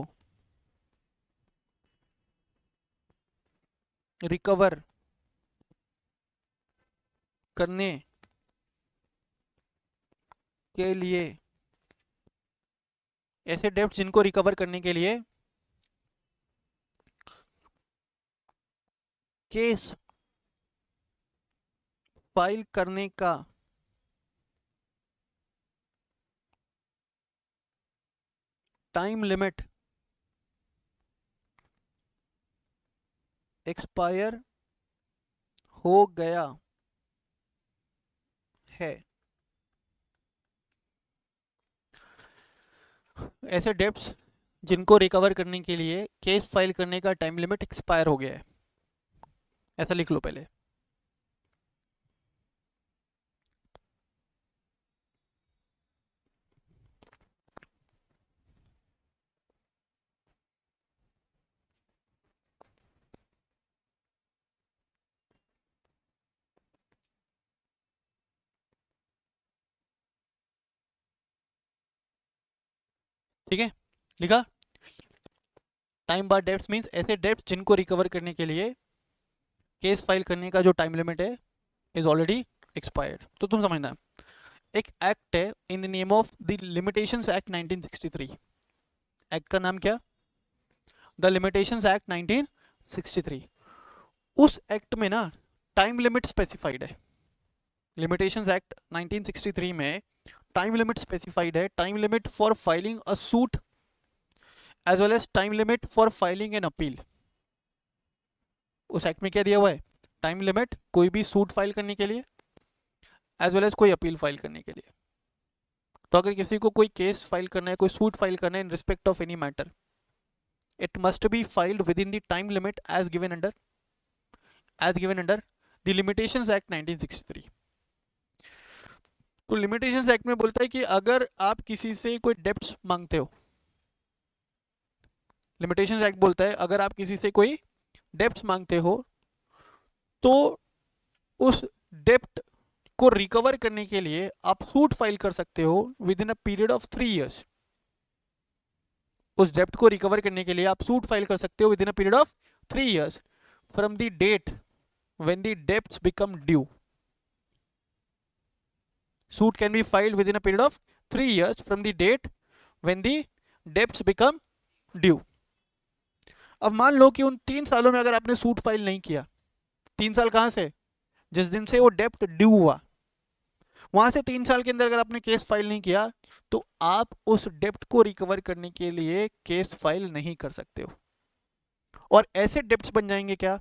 रिकवर करने के लिए, ऐसे डेब्ट्स जिनको रिकवर करने के लिए केस फाइल करने का टाइम लिमिट एक्सपायर हो गया है। ऐसे डेब्ट्स जिनको रिकवर करने के लिए केस फाइल करने का टाइम लिमिट एक्सपायर हो गया है, ऐसा लिख लो पहले। ठीक है, लिखा? टाइम बार डेब्ट्स मींस ऐसे डेब्ट्स जिनको रिकवर करने के लिए केस फाइल करने का जो टाइम लिमिट है इज ऑलरेडी एक्सपायर्ड। तो तुम समझना, एक एक्ट है in the name of the limitations act 1963। Act का नाम क्या? The limitations act 1963। उस एक्ट में ना टाइम लिमिट स्पेसिफाइड है। लिमिटेशंस एक्ट 1963 में टाइम लिमिट स्पेसिफाइड है, time limit for filing a suit as well as time limit for filing an appeal. उस एक्ट में क्या दिया हुआ है? टाइम लिमिट कोई भी सूट फाइल करने के लिए एज वेल एज कोई अपील फाइल करने के लिए। तो अगर किसी को कोई केस फाइल करना है, कोई सूट फाइल करना है in respect of any matter, it must be filed within the time limit as given under the limitations act 1963। तो लिमिटेशंस एक्ट में बोलता है कि अगर आप किसी से कोई डेब्ट्स मांगते हो, लिमिटेशंस एक्ट बोलता है अगर आप किसी से कोई डेब्ट्स मांगते हो तो उस डेब्ट को रिकवर करने के लिए आप सूट फाइल कर सकते हो within a period of 3 years। उस डेब्ट को रिकवर करने के लिए आप सूट फाइल कर सकते हो within a period of 3 years from the date when the debts become due. Suit can be filed within a period of 3 years from the date when the debts become due। अब मान लो कि उन 3 सालों में अगर आपने सूट फाइल नहीं किया, 3 साल कहां से? जिस दिन से वो डेप्ट ड्यू हुआ, वहां से 3 साल के अंदर अगर आपने केस फाइल नहीं किया तो आप उस डेप्ट को रिकवर करने के लिए केस फाइल नहीं कर सकते हो। और ऐसे डेप्ट्स बन जाएंगे क्या,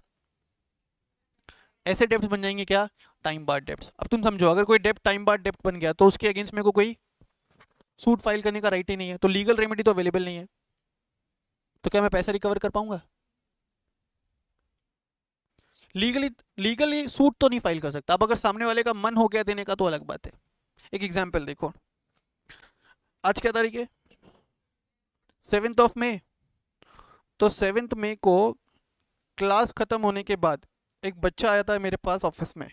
ऐसे डेप्ट्स बन जाएंगे क्या, टाइम बार डेप्ट्स। अब तुम समझो, अगर कोई डेप्ट टाइम बार डेप्ट बन गया तो उसके अगेंस्ट में कोई सूट फाइल करने का राइट ही नहीं है, तो लीगल रेमेडी तो अवेलेबल नहीं है, तो क्या मैं पैसा रिकवर कर पाऊंगा? लीगली लीगली सूट तो नहीं फाइल कर सकता। अब अगर सामने वाले का मन हो गया देने का तो अलग बात है। एक एग्जांपल देखो, आज क्या तारीख है, 7 मई। तो 7 मई को क्लास खत्म होने के बाद एक बच्चा आया था मेरे पास ऑफिस में,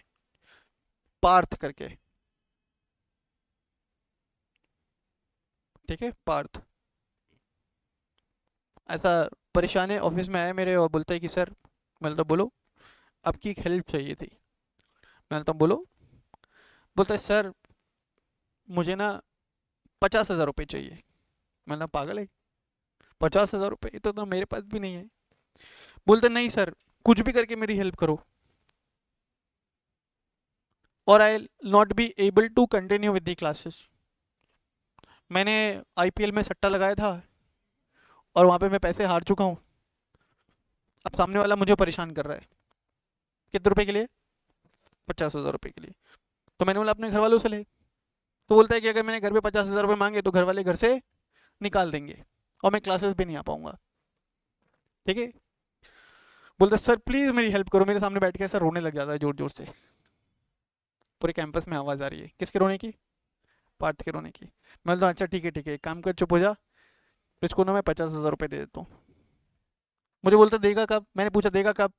पार्थ करके, ठीक है, पार्थ। ऐसा परेशान है, ऑफिस में आया मेरे और बोलता है कि सर, मैं तो बोलो आपकी एक हेल्प चाहिए थी। मैं तो बोलो, बोलता है सर मुझे ना 50,000 रुपये चाहिए। मैं पागल है, 50,000 रुपये तो मेरे पास भी नहीं है। बोलते नहीं सर, कुछ भी करके मेरी हेल्प करो और I not be able to continue with the classes. मैंने आईपीएल में सट्टा लगाया था और वहाँ पे मैं पैसे हार चुका हूँ। अब सामने वाला मुझे परेशान कर रहा है, कितने रुपए के लिए, 50,000 रुपये के लिए। तो मैंने बोला अपने घर वालों से ले। तो बोलता है कि अगर मैंने घर पे 50,000 रुपये मांगे तो घर वाले घर से निकाल देंगे और मैं क्लासेस भी नहीं आ पाऊंगा, ठीक है। बोलता है सर प्लीज़ मेरी हेल्प करो। मेरे सामने बैठ के ऐसा रोने लग जाता है जोर जोर से, पूरे कैंपस में आवाज़ आ रही है, किसके रोने की, पार्थ के रोने की। मैं बोलता हूँ अच्छा ठीक है ठीक है, काम कर, चुप हो जा, तो इसको ना मैं 50,000 रुपये दे देता हूँ। मुझे बोलता देगा कब, मैंने पूछा देगा कब,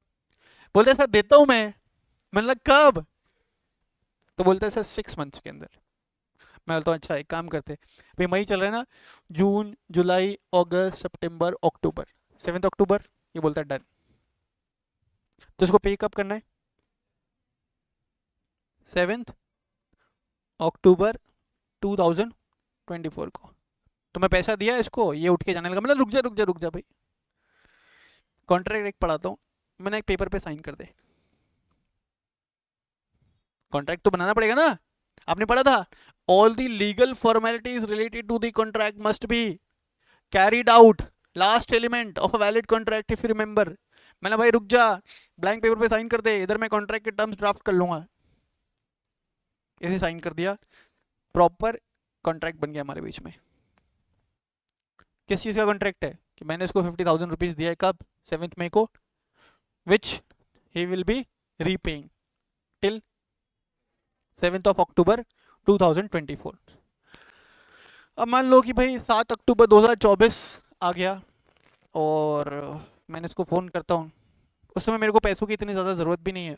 बोलते सर देता हूँ मैंने लगा कब, तो बोलता है सर 6 मंथ्स के अंदर। मैं बोलता हूँ अच्छा एक काम करते, भाई मई चल रहा है ना, जून जुलाई अगस्त सितंबर अक्टूबर, 7 अक्टूबर, ये बोलता है डन। तो इसको पे कब करना है, 7 अक्टूबर 2024 को। तो मैं पैसा दिया इसको, ये उठ के जाने लगा। मतलब रुक जा रुक जा रुक जा भाई, कॉन्ट्रैक्ट एक पढ़ाता हूँ। मैंने एक पेपर पे साइन कर दे, कॉन्ट्रैक्ट तो बनाना पड़ेगा ना, आपने पढ़ा था, all the legal formalities related to the contract must be carried out, last element of a valid contract if you remember. मैंने भाई रुक जा, ब्लैंक पेपर पे साइन कर दे, इधर मैं कॉन्ट्रैक्ट के टर्म्स ड्राफ्ट कर लूंगा। इसे साइन कर दिया, प्रॉपर कॉन्ट्रैक्ट बन गया हमारे बीच में। किस चीज़ का कॉन्ट्रैक्ट है कि मैंने इसको 50,000 रुपीज़ दिया है कब, 7 मई को, which he will be repaying till 7 October 2024। अब मान लो कि भाई 7 अक्टूबर 2024 आ गया और मैंने इसको फ़ोन करता हूँ। उस समय मेरे को पैसों की इतनी ज़्यादा ज़रूरत भी नहीं है,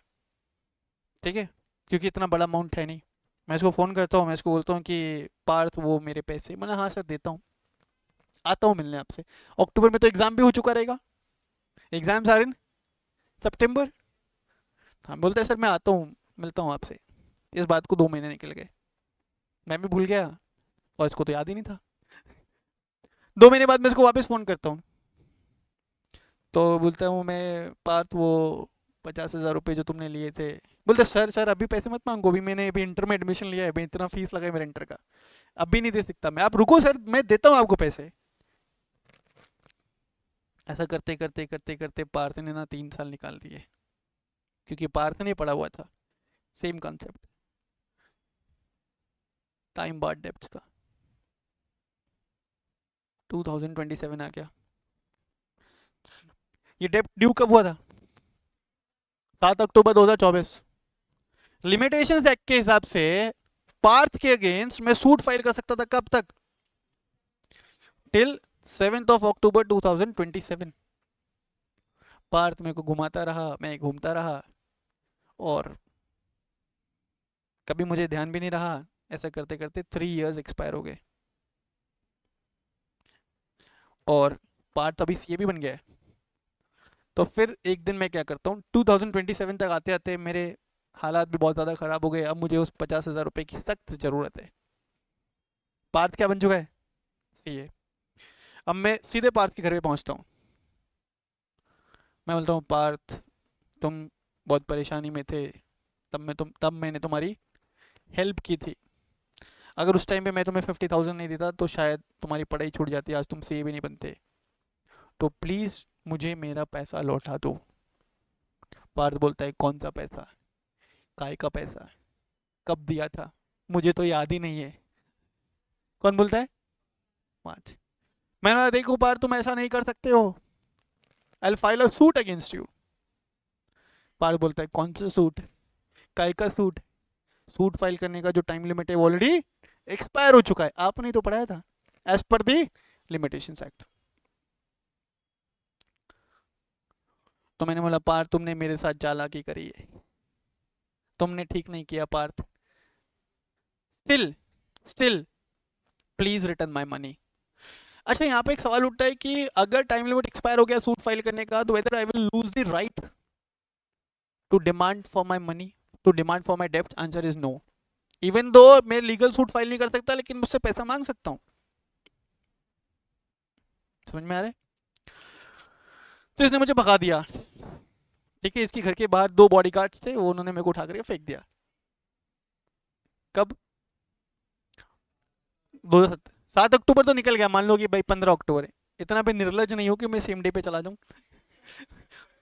ठीक है, क्योंकि इतना बड़ा अमाउंट है नहीं। मैं इसको फ़ोन करता हूँ, मैं इसको बोलता हूँ कि पार्थ वो मेरे पैसे, मैंने हाँ सर देता हूँ, आता हूँ मिलने आपसे। अक्टूबर में तो एग्ज़ाम भी हो चुका रहेगा, एग्ज़ाम्स आर इन सितंबर। हाँ बोलता है सर मैं आता हूँ मिलता हूँ आपसे। इस बात को 2 महीने निकल गए, मैं भी भूल गया और इसको तो याद ही नहीं था। 2 महीने बाद मैं इसको वापस फ़ोन करता हूँ, तो बोलता हूँ मैं पार्थ वो 50,000 रुपये जो तुमने लिए थे। बोलते सर सर अभी पैसे मत मांगो, अभी मैंने अभी इंटर में एडमिशन लिया है, अभी इतना फीस लगा है मेरे इंटर का, अभी नहीं दे सकता मैं, आप रुको सर मैं देता हूँ आपको पैसे। ऐसा करते करते करते करते पार्थ ने ना 3 साल निकाल दिए, क्योंकि पार्थ ने पढ़ा हुआ था सेम कॉन्सेप्ट, टाइम बार डेप्थ का। 2027 आ गया, ये डेप्ट ड्यू कब हुआ था, 7 अक्टूबर 2024। लिमिटेशंस एक्ट के हिसाब से पार्थ के अगेंस्ट मैं सूट फाइल कर सकता था कब तक, टिल 7 अक्टूबर 2027। पार्थ मेरे को घुमाता रहा, मैं घूमता रहा और कभी मुझे ध्यान भी नहीं रहा। ऐसा करते करते 3 इयर्स एक्सपायर हो गए और पार्थ अभी सीए भी बन गया है। तो फिर एक दिन मैं क्या करता हूँ, 2027 तक आते आते मेरे हालात भी बहुत ज़्यादा ख़राब हो गए। अब मुझे उस 50,000 रुपये की सख्त ज़रूरत है। पार्थ क्या बन चुका है, सीए। अब मैं सीधे पार्थ के घर पे पहुँचता हूँ, मैं बोलता हूँ पार्थ तुम बहुत परेशानी में थे तब मैंने तुम्हारी हेल्प की थी। अगर उस टाइम पे मैं तुम्हें 50,000 नहीं देता तो शायद तुम्हारी पढ़ाई छूट जाती, आज तुम सेव भी नहीं बनते। तो प्लीज़ मुझे मेरा पैसा लौटा दो। पार्थ बोलता है कौन सा पैसा, काय का पैसा, कब दिया था, मुझे तो याद ही नहीं है। कौन बोलता है? पार्थ। मैंने बोला देखो पार्थ तुम ऐसा नहीं कर सकते हो, I will file a suit against you. Parth बोलता है कौन सा सूट, काय का सूट, सूट फाइल करने का जो टाइम लिमिट है वो ऑलरेडी एक्सपायर हो चुका है, आपने तो पढ़ाया था एज पर दी लिमिटेशंस एक्ट। तो मैंने बोला पार्थ तुमने मेरे साथ चालाकी करी है, तुमने ठीक नहीं किया Parth, still still please return my money. अच्छा यहाँ पे एक सवाल उठता है कि अगर टाइम लिमिट एक्सपायर हो गया सूट फाइल करने का, तो whether I will lose the right to demand for my money, to demand for my डेप्ट। Answer is no. Even though मैं लीगल सूट फाइल नहीं कर सकता, लेकिन मुझसे पैसा मांग सकता हूँ। समझ में आ रहा है? तो इसने मुझे भगा दिया। ठीक है, इसके घर के बाहर 2 बॉडीगार्ड्स थे, वो उन्होंने मेरे को उठा करके फेंक दिया। कब? 7 अक्टूबर तो निकल गया, मान लो कि भाई 15 अक्टूबर है। इतना भी निर्लज नहीं हो कि मैं सेम डे पे चला जाऊं।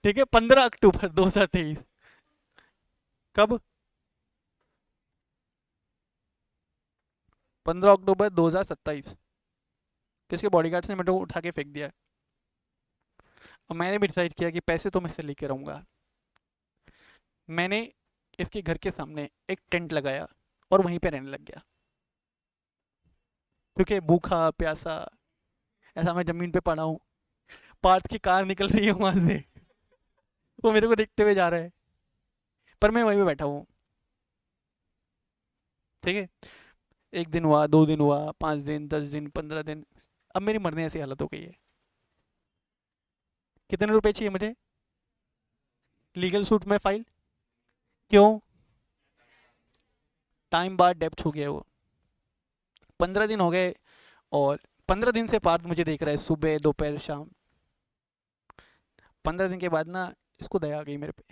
ठीक है, 15 अक्टूबर 2023। कब? 15 अक्टूबर 2027। किसके बॉडीगार्ड्स ने मेरे को उठा के फेंक दिया। और मैंने भी डिसाइड किया कि पैसे तो मैं से लेके रहूंगा। मैंने इसके घर के सामने एक टेंट लगाया और वहीं पे रहने लग गया, क्योंकि भूखा प्यासा ऐसा मैं जमीन पे पड़ा हूँ। पार्थ की कार निकल रही है वहां से, वो मेरे को देखते हुए जा रहा है, पर मैं वहीं पे बैठा हूँ। ठीक है, 1 दिन हुआ, 2 दिन हुआ, 5 दिन, 10 दिन, 15 दिन, अब मेरी मरने ऐसी हालत हो गई है। कितने रुपए चाहिए मुझे लीगल सूट में फाइल? क्यों? टाइम बाद डेप्थ हो गया वो। 15 दिन हो गए, और 15 दिन से पार्थ मुझे देख रहा है सुबह दोपहर शाम। 15 दिन के बाद ना इसको दया आ गई मेरे पे।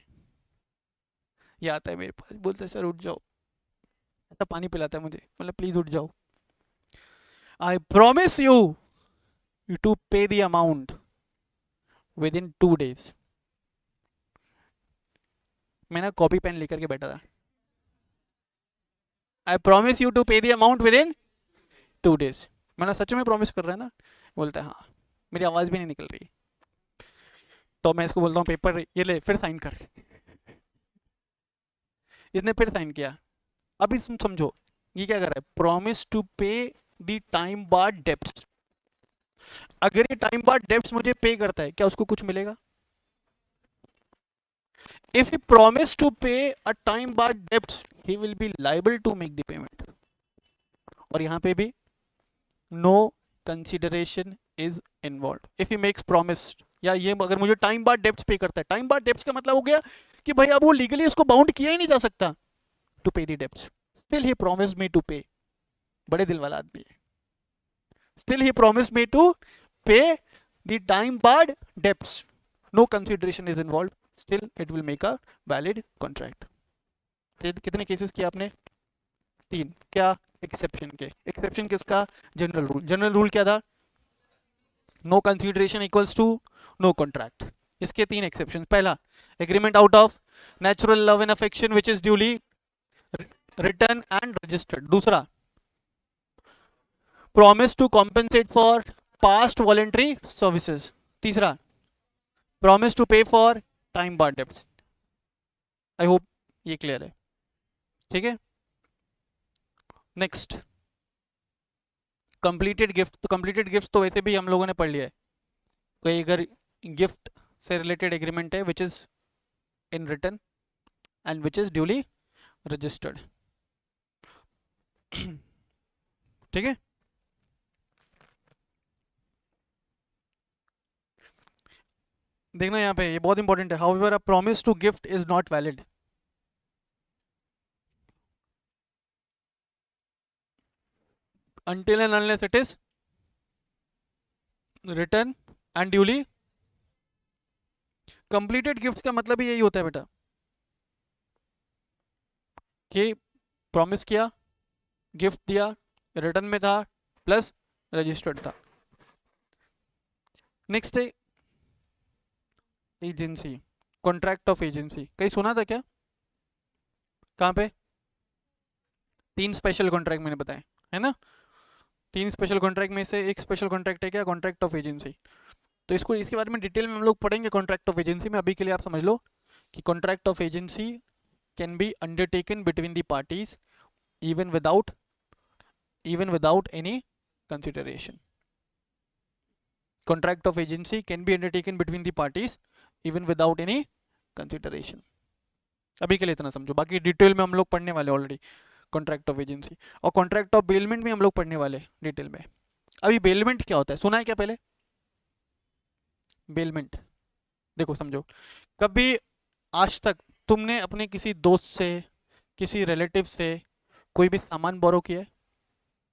ये आता है मेरे पास, बोलता है सर उठ जाओ, ऐसा पानी पिलाता है मुझे, मतलब प्लीज उठ जाओ, I promise you to pay the amount with in 2 days। मैं ना कॉपी पेन लेकर के बैठा था, I promise you to pay the amount with in 2 days। मैंने सच में प्रॉमिस कर रहा है ना? बोलता है हाँ। मेरी आवाज़ भी नहीं निकल रही। तो मैं इसको बोलता हूँ पेपर ये ले, फिर साइन कर। इसने फिर साइन किया। अभी तुम समझो ये क्या कर रहा है, promise to pay the time bar debts. अगर ये टाइम बार डेप्स मुझे पे करता है, क्या उसको कुछ मिलेगा? If he promise to pay a time bar debts, he will be liable to make the payment. और यहां पे भी no consideration is involve if he makes promise. या ये अगर मुझे टाइम बार डेप्स पे करता है, टाइम बार डेप्स का मतलब हो गया कि भाई अब वो लीगली उसको बाउंड किया ही नहीं जा सकता to pay the debts, still he promise me to pay. बड़े दिल वाला आदमी है। Still he promise me to pay the time bar debts, no consideration is involve, still it will make a valid contract. कितने केसेस किए आपने? 3। क्या? एक्सेप्शन के। एक्सेप्शन किसका? General rule. जनरल रूल क्या था? No consideration equals to no contract. इसके 3 एक्सेप्शन। पहला, agreement out of natural love and affection which is duly written and registered. दूसरा, promise to compensate for past voluntary services. तीसरा, promise to pay for time bar debts. I hope ये क्लियर है। ठीक है, नेक्स्ट, कंप्लीटेड गिफ्ट। तो कंप्लीटेड गिफ्ट तो वैसे भी हम लोगों ने पढ़ लिया है। कोई अगर गिफ्ट से रिलेटेड एग्रीमेंट है which is in written and which is duly registered. ठीक है, देखना यहाँ पे, ये बहुत इंपॉर्टेंट है। However a promise to gift is not valid until and unless it is written and duly completed। Gift का मतलब ही यही होता है बेटा। कि प्रॉमिस किया, गिफ्ट दिया, रिटर्न में था, प्लस रजिस्टर्ड था। नेक्स्ट है एजेंसी, कॉन्ट्रैक्ट ऑफ एजेंसी। कहीं सुना था क्या? कहाँ पे? 3 स्पेशल कॉन्ट्रैक्ट मैंने बताए, है ना? 3 स्पेशल कॉन्ट्रैक्ट में से एक स्पेशल कॉन्ट्रैक्ट है क्या? Contract of agency. तो इसको, इसके बारे में डिटेल में हम लोग पढ़ेंगे कॉन्ट्रैक्ट ऑफ एजेंसी में। अभी के लिए आप समझ लो कि contract of agency can be undertaken between the parties even without any consideration. Contract of agency can be undertaken between the parties even without any consideration. अभी के लिए इतना समझो, बाकी डिटेल में हम लोग पढ़ने वाले ऑलरेडी कॉन्ट्रैक्ट ऑफ एजेंसी। और कॉन्ट्रैक्ट ऑफ बेलमेंट में हम लोग पढ़ने वाले डिटेल में। अभी बेलमेंट क्या होता है, सुना है क्या पहले? बेलमेंट देखो समझो, कभी आज तक तुमने अपने किसी दोस्त से, किसी रिलेटिव से कोई भी सामान बोरो किया है?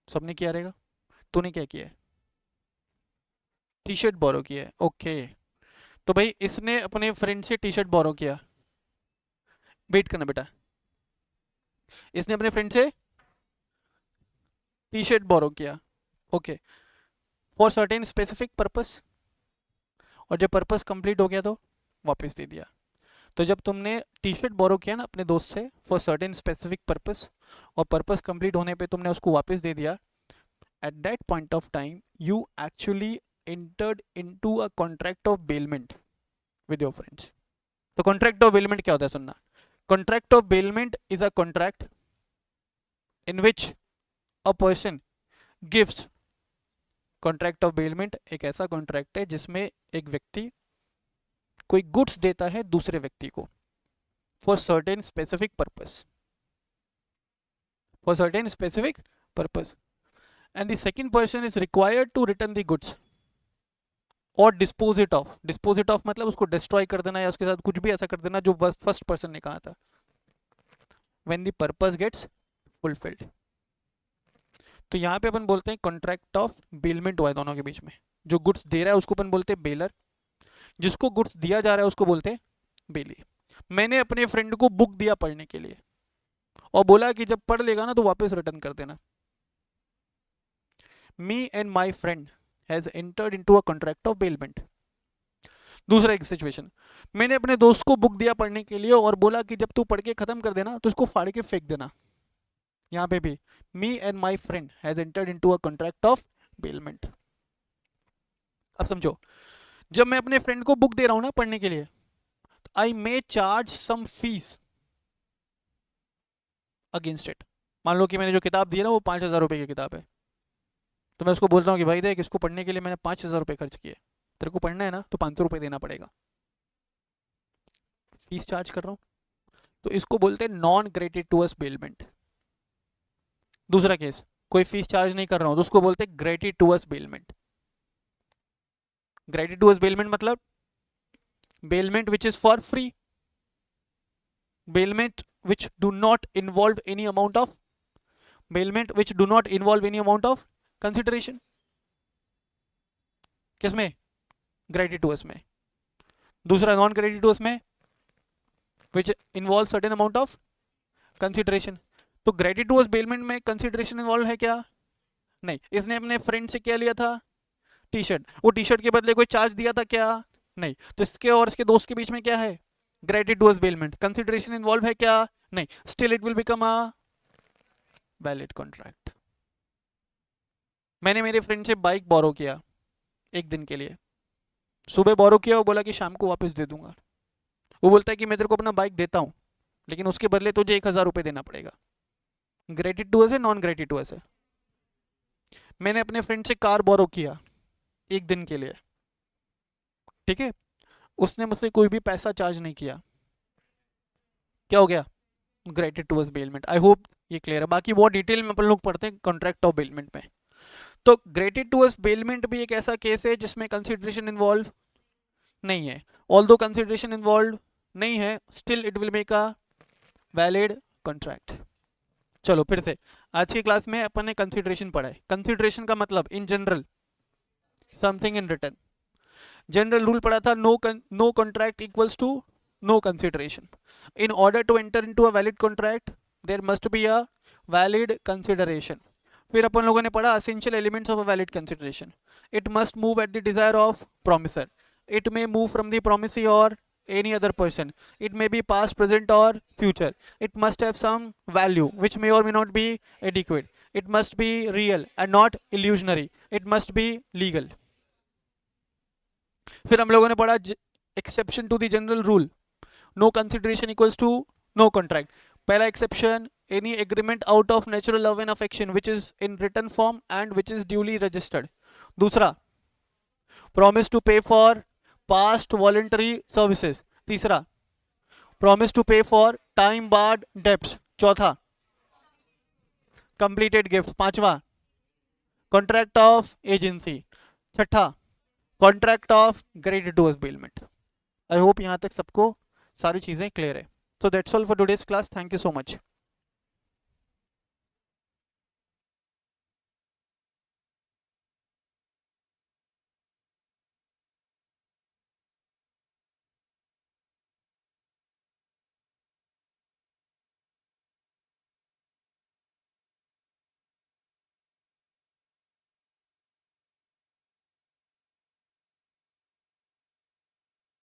सबने किया रहेगा। तूने क्या किया है? टी शर्ट बोरो किया है, ओके। तो भाई इसने अपने फ्रेंड से टी शर्ट बोरो किया, वेट करना बेटा, इसने अपने फ्रेंड से टी शर्ट बोरो किया, okay, for certain specific purpose, और जब पर्पस कंप्लीट हो गया तो वापस दे दिया। तो जब तुमने टी शर्ट बोरो किया ना अपने दोस्त से फॉर सर्टेन स्पेसिफिक पर्पस, और पर्पस कंप्लीट होने पे तुमने उसको वापस दे दिया, at that point of time you actually entered into a contract of bailment with your friends. तो contract of bailment क्या होता है, सुनना। contract of bailment is a contract in which a person gives, contract of bailment एक ऐसा contract है जिसमें एक व्यक्ति कोई गुड्स देता है दूसरे व्यक्ति को for certain specific purpose, for certain specific purpose, and the second person is required to return the goods और डिस्पोजिट ऑफ, डिस्पोजिट ऑफ मतलब उसको डिस्ट्रॉय कर देना या उसके साथ कुछ भी ऐसा कर देना जो फर्स्ट पर्सन ने कहा था, when the purpose gets fulfilled. तो यहाँ पे अपन बोलते हैं कॉन्ट्रैक्ट ऑफ बेलमेंट हुआ है दोनों के बीच में। जो गुड्स दे रहा है उसको अपन बोलते हैं बेलर, जिसको गुड्स दिया जा रहा है उसको बोलते हैं बेली। मैंने अपने फ्रेंड को बुक दिया पढ़ने के लिए और बोला कि जब पढ़ लेगा ना तो वापस रिटर्न कर देना। Me and my friend has entered into a contract of bailment. दूसरा एक सिचुएशन, मैंने अपने दोस्त को बुक दिया पढ़ने के लिए और बोला कि जब तू पढ़ के खत्म कर देना तो इसको फाड़ के फेंक देना। यहाँ पे भी me and my friend has entered into a contract of bailment. अब समझो, जब मैं अपने फ्रेंड को बुक दे रहा हूं ना पढ़ने के लिए, I may charge some fees against it. मान लो कि मैंने जो किताब दी है ना वो 5,000 रुपये की किताब है, तो मैं उसको बोलता हूँ कि भाई देख इसको पढ़ने के लिए मैंने 5,000 रुपये खर्च किए, तेरे को पढ़ना है ना तो 500 रुपये देना पड़ेगा, फीस चार्ज कर रहा हूँ। तो इसको बोलते हैं नॉन ग्रेटिटुअस बेलमेंट। दूसरा केस, कोई फीस चार्ज नहीं कर रहा हूँ तो उसको बोलते हैं ग्रेटिटुअस बेलमेंट। ग्रेटिटुअस बेलमेंट मतलब bailment which is for free, bailment which do not involve any amount of, bailment which do not involve any amount of consideration. किसमें? ग्रेटिटुअस में। दूसरा नॉन ग्रेटिटुअस में which involve certain amount of consideration. तो ग्रेटिटुअस बेलमेंट में कंसिडरेशन इन्वॉल्व है क्या? नहीं। इसने अपने फ्रेंड से क्या लिया था? T shirt. वो टी शर्ट के बदले कोई चार्ज दिया था क्या? नहीं। तो इसके और इसके दोस्त के बीच में क्या है? ग्रेटिटुअस बेलमेंट। कंसिडरेशन इन्वॉल्व है क्या? नहीं। Still it will become a valid contract. मैंने मेरे फ्रेंड से बाइक बोरो किया एक दिन के लिए, सुबह बोरो किया, वो बोला कि शाम को वापस दे दूंगा। वो बोलता है कि मैं तेरे को अपना बाइक देता हूँ लेकिन उसके बदले तुझे 1,000 रुपये देना पड़ेगा। ग्रेटिटुअस है नॉन ग्रेटिटुअस है? मैंने अपने फ्रेंड से कार बोरो किया एक दिन के लिए, ठीक है, उसने मुझसे कोई भी पैसा चार्ज नहीं किया, क्या हो गया? ग्रेटिटुअस बेलमेंट। आई होप ये क्लियर है। बाकी बहुत डिटेल में अपन लोग पढ़ते हैं कॉन्ट्रैक्ट ऑफ बेलमेंट में। तो ग्रेटिटुअस बेलमेंट भी एक ऐसा केस है जिसमें कंसिडरेशन इन्वॉल्व नहीं है। ऑल्दो कंसिडरेशन इन्वॉल्व नहीं है, still it will make a valid contract. चलो फिर से, आज की क्लास में अपन ने कंसिडरेशन पढ़ा है। कंसिडरेशन का मतलब in general something in return. General rule पढ़ा था, no contract equals to no consideration. In order to enter into a valid contract, there must be a valid consideration. फिर अपन लोगों ने पढ़ा essential elements of a valid consideration. It must move at the desire of promiser. It may move from the promisee or any other person. It may be past, present or future. It must have some value which may or may not be adequate. It must be real and not illusionary. It must be legal. फिर हम लोगों ने पढ़ा exception to the general rule. No consideration equals to no contract. पहला exception, any agreement out of natural love and affection which is in written form and which is duly registered. दूसरा, promise to pay for past voluntary services. तीसरा, promise to pay for time barred debts. चौथा, completed gifts. पांचवा, contract of agency. छठा, contract of credit to availment. I hope यहाँ तक सबको सारी चीजें क्लियर है. So that's all for today's class. Thank you so much.